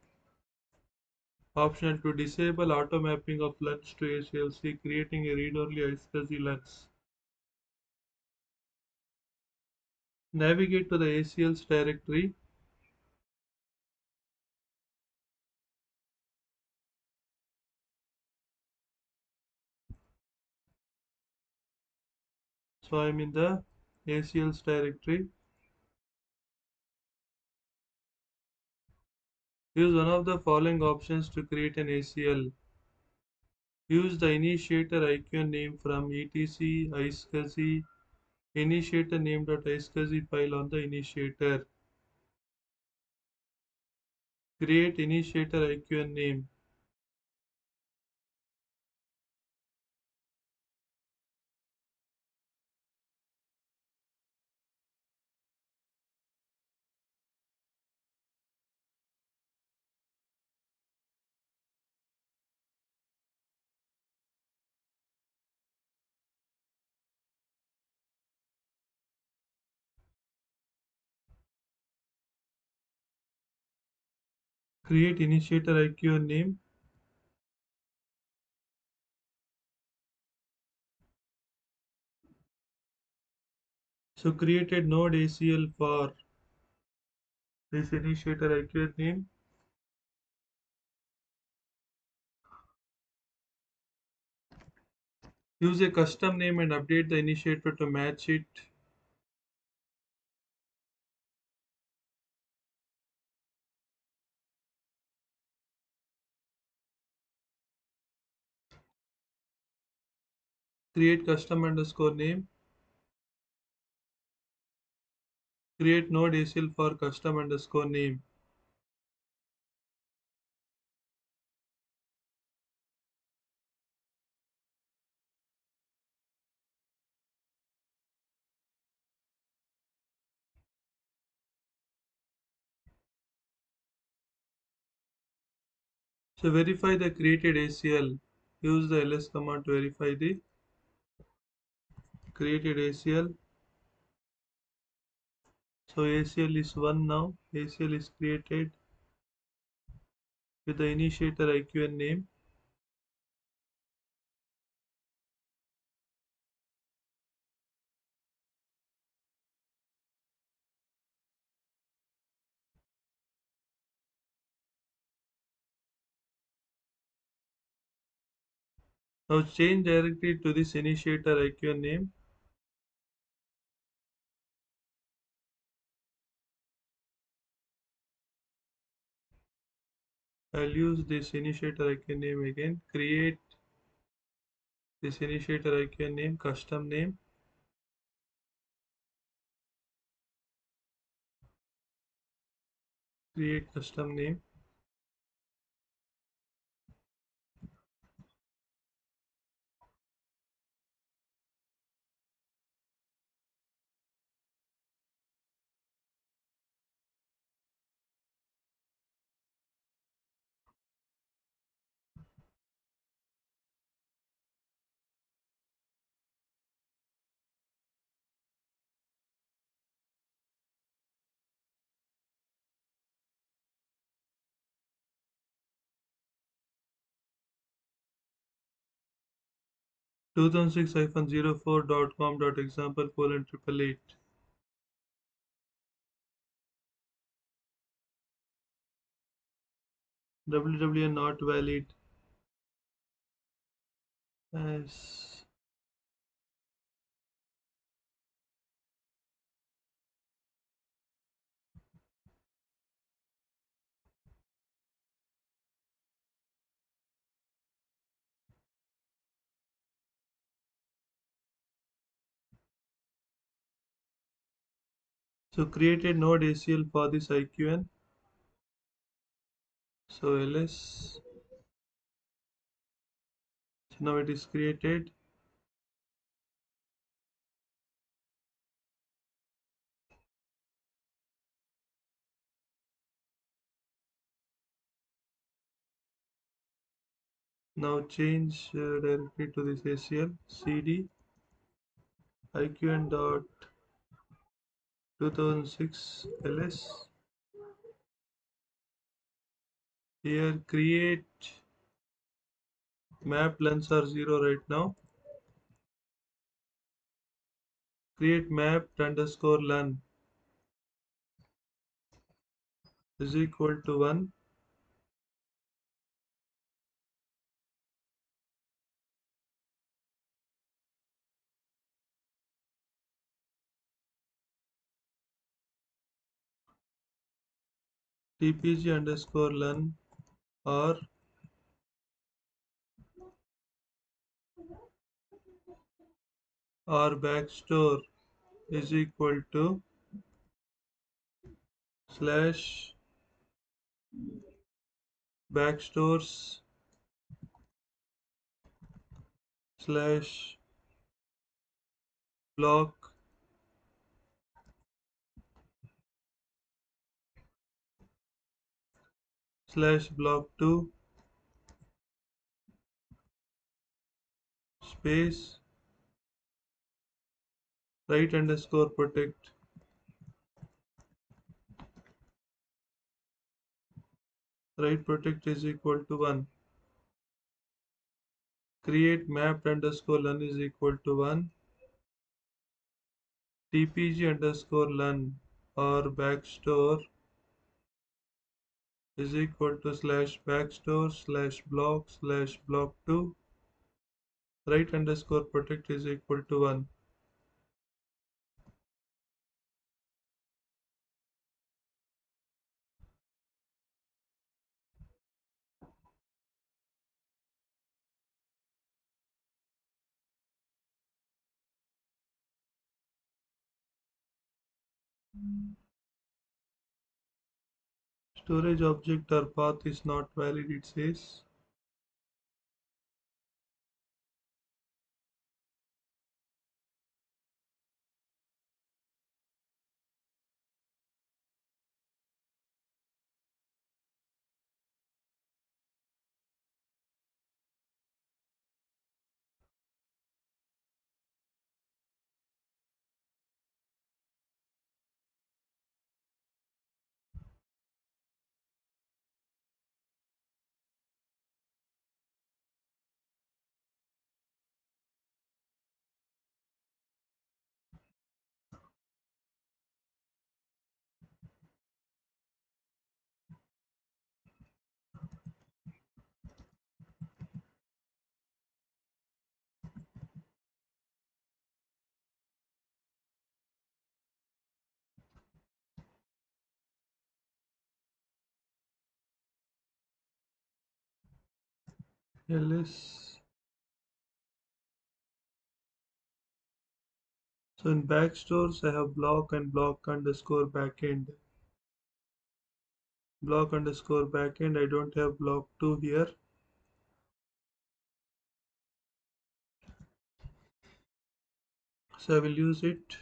Optional to disable auto mapping of LUNs to ACLC, creating a read-only iSCSI LUNs. Navigate to the ACLs directory. So I am in the ACLs directory. Use one of the following options to create an ACL. Use the initiator IQN name from etc iSCSI initiator name.iSCSI file on the initiator. Create initiator IQN name. Create initiator IQN name. So created node ACL for this initiator IQN name. Use a custom name and update the initiator to match it. Create custom underscore name. Create node ACL for custom underscore name. So verify the created ACL. Use the ls command to verify the created ACL. So ACL is 1 now. ACL is created with the initiator IQN name. Now change directly to this initiator IQN name. I'll use this initiator icon name again. Create this initiator icon name, custom name. Create custom name. 2006-04.com.example colon 888. www not valid as so created node ACL for this IQN. So ls. So now it is created. Now change directly to this ACL cd IQN dot 2006 ls. Here create map lengths are 0 right now. Create map underscore learn is equal to 1. tpg underscore learn or backstore is equal to slash backstores slash block slash block 2 space right underscore protect. Right protect is equal to 1. Create map underscore learn is equal to 1. tpg underscore learn or backstore is equal to slash backstore slash block 2 right underscore protect is equal to 1. Storage object or path is not valid, it says. ls. So in backstores, I have block and block underscore backend. Block underscore backend. I don't have block 2 here. So I will use it.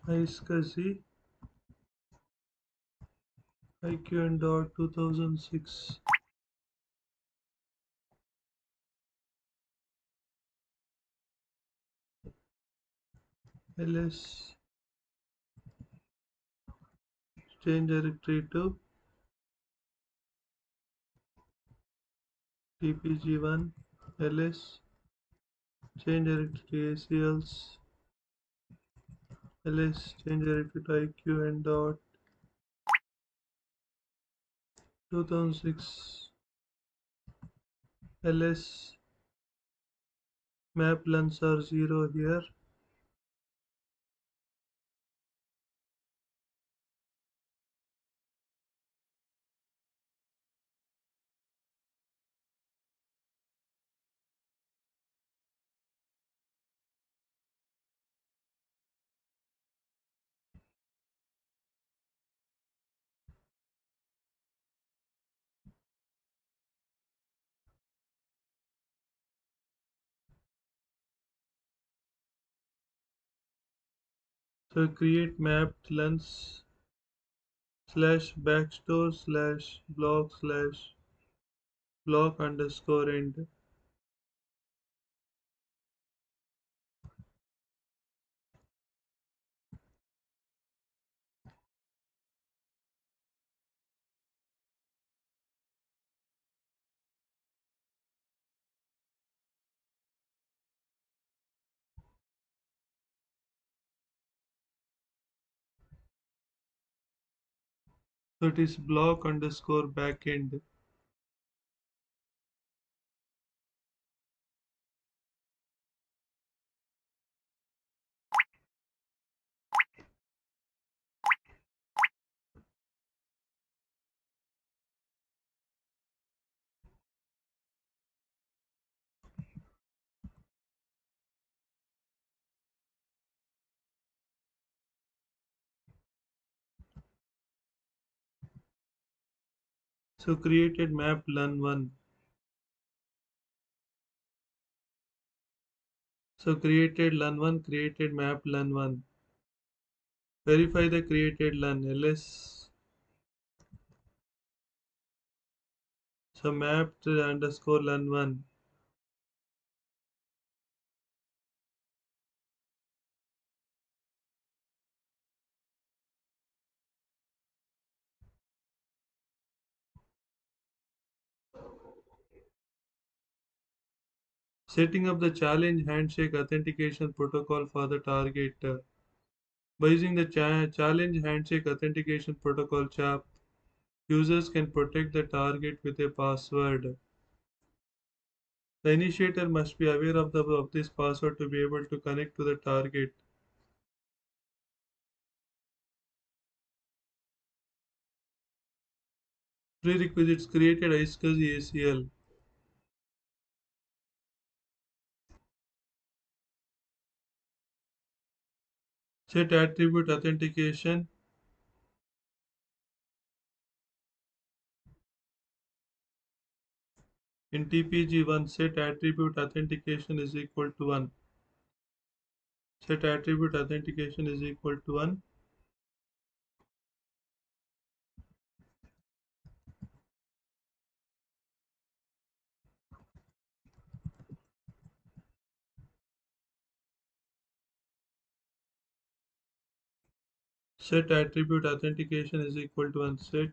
iSCSI IQN dot 2006 ls change directory to tpg1 ls change directory acls ls change directory to iqn dot 2006 ls map lengths are 0 here. So create mapped lengths slash backstore slash block underscore end. So it is block underscore backend. So created map learn1. So created learn1 created map learn1. Verify the created learn ls. So mapped underscore learn1. Setting up the challenge handshake authentication protocol for the target. By using the challenge handshake authentication protocol CHAP, users can protect the target with a password. The initiator must be aware of this password to be able to connect to the target. Prerequisites created iSCSI ACL. Set attribute authentication. In TPG1, set attribute authentication is equal to 1. Set attribute authentication is equal to 1. Set attribute authentication is equal to 1. Set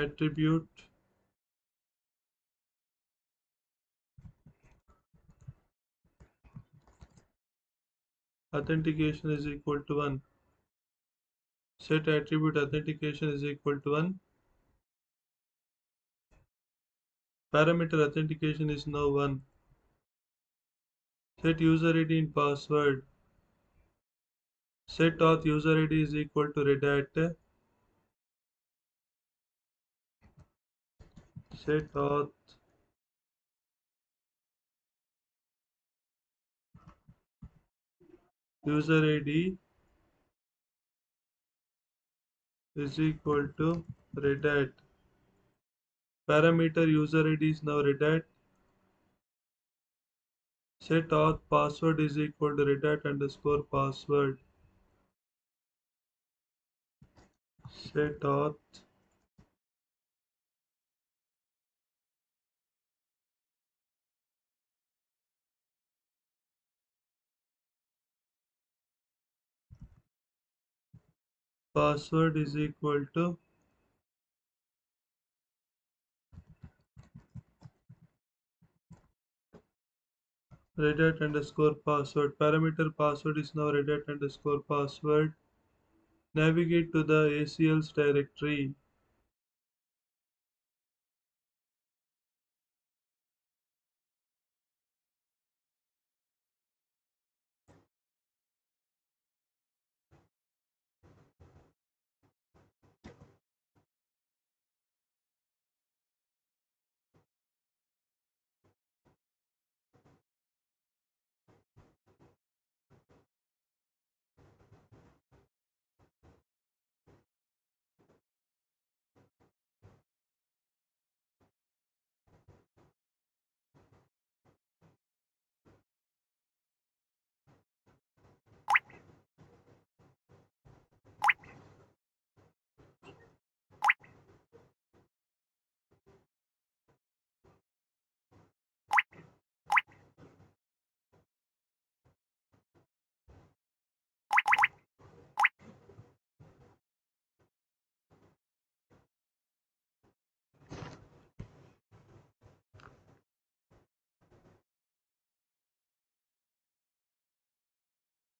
attribute authentication is equal to 1. Set attribute authentication is equal to 1. Parameter authentication is now 1. Set user ID and password. Set auth user ID is equal to red hat. Set auth user ID is equal to red hat. Parameter user ID is now red hat. Set auth password is equal to red hat underscore password. Set auth password is equal to red hat underscore password. Parameter password is now red hat underscore password. Navigate to the ACL's directory.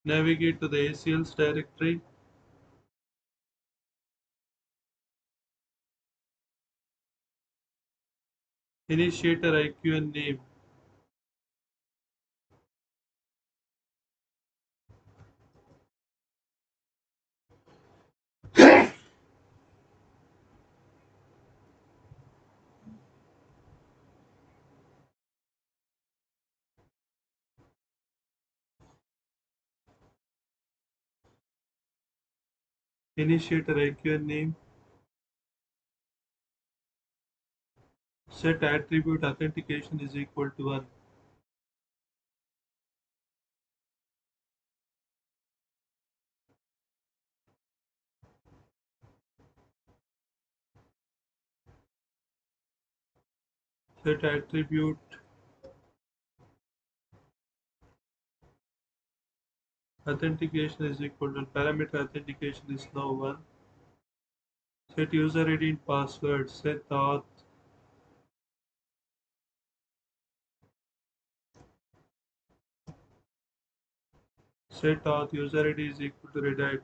Navigate to the ACL's directory. Initiator IQ and name. Initiator IQ and name. Set attribute authentication is equal to 1. Set attribute authentication is equal to parameter authentication is now 1. Set user ID and password. Set auth user ID is equal to red hat.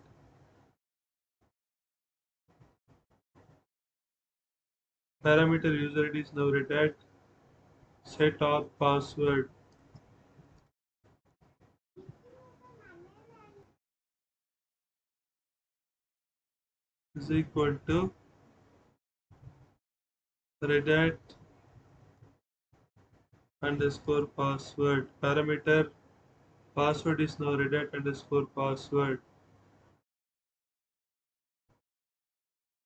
Parameter user ID is now red hat. Set auth password is equal to red hat underscore password. Parameter password is now red hat underscore password.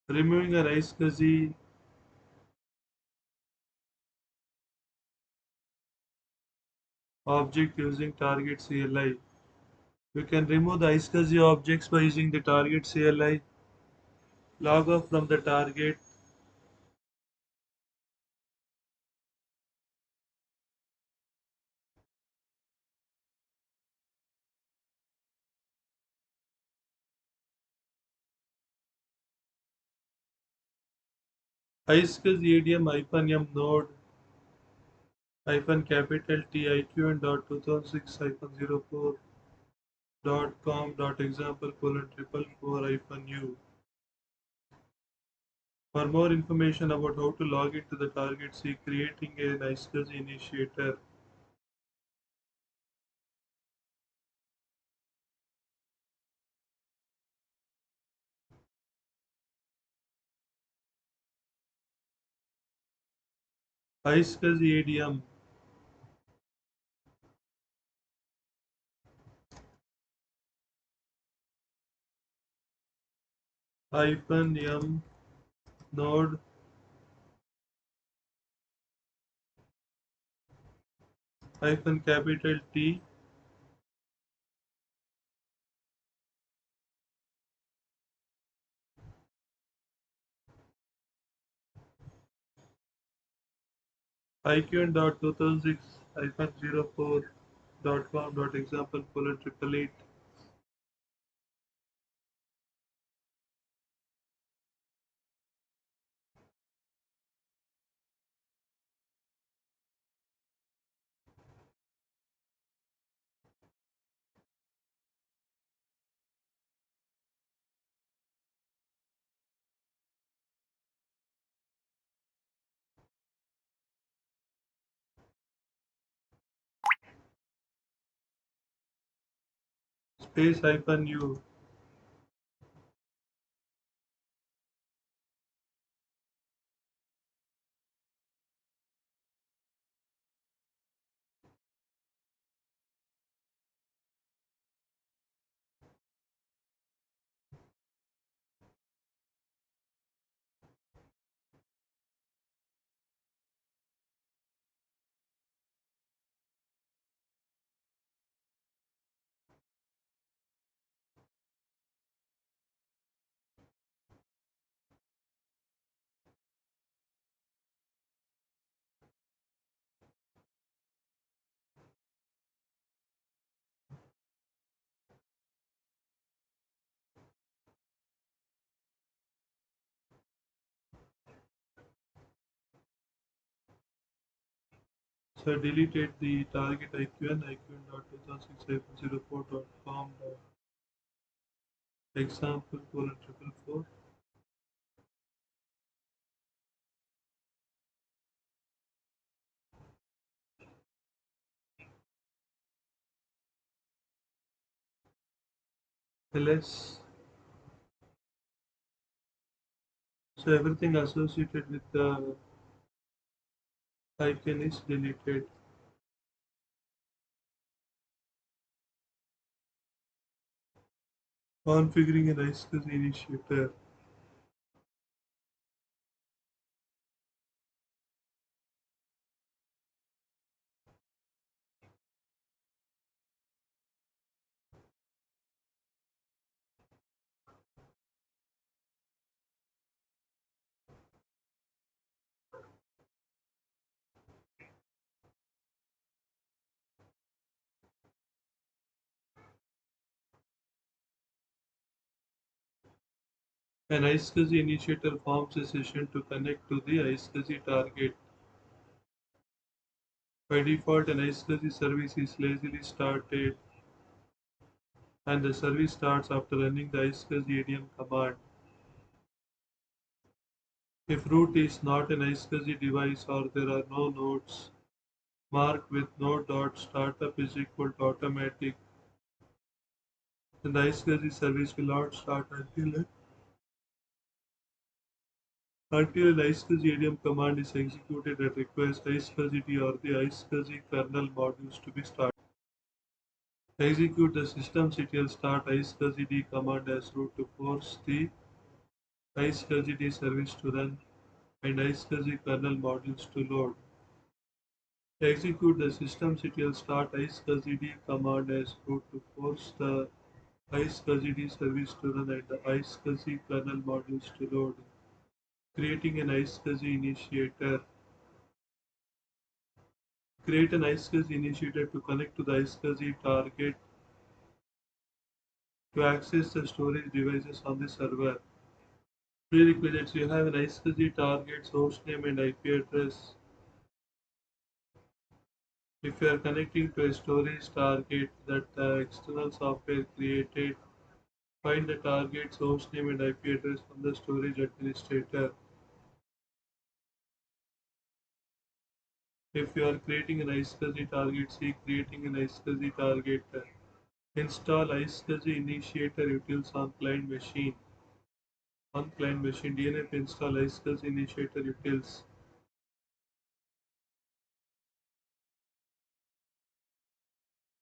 Removing a iSCSI object using target CLI. We can remove the iSCSI objects by using the target CLI. Log off from the target. iSCSI ADM -m node capital T IQN dot 2006 -04 dot com dot example colon triple four hyphen U. For more information about how to log into the target, see creating an iSCSI initiator. iSCSI ADM hyphen M node hyphen capital T iqn.2006 hyphen 04.com.example colon triple eight space hyphen U. So I deleted the target iqn.2006-04.com example colon triple four. ls. So everything associated with the icon is deleted. Configuring an iSCSI initiator. An iSCSI initiator forms a session to connect to the iSCSI target. By default, an iSCSI service is lazily started and the service starts after running the iSCSI ADM command. If root is not an iSCSI device or there are no nodes, mark with node.startup is equal to automatic. And the iSCSI service will not start until an iSCSI ADM command is executed that requires iSCSI or the iSCSI kernel modules to be started. Execute the systemctl start iSCSI command as root to force the iSCSI service to run and iSCSI kernel modules to load. Execute the systemctl start iSCSI command as root to force the iSCSI service to run and the iSCSI kernel modules to load. Creating an iSCSI initiator. Create an iSCSI initiator to connect to the iSCSI target to access the storage devices on the server. Prerequisites: you have an iSCSI target source name and IP address. If you are connecting to a storage target that the external software created, find the target source name and IP address from the storage administrator. If you are creating an iSCSI target, see creating an iSCSI target. Install iSCSI initiator utils on client machine. On client machine, DNF install iSCSI initiator utils.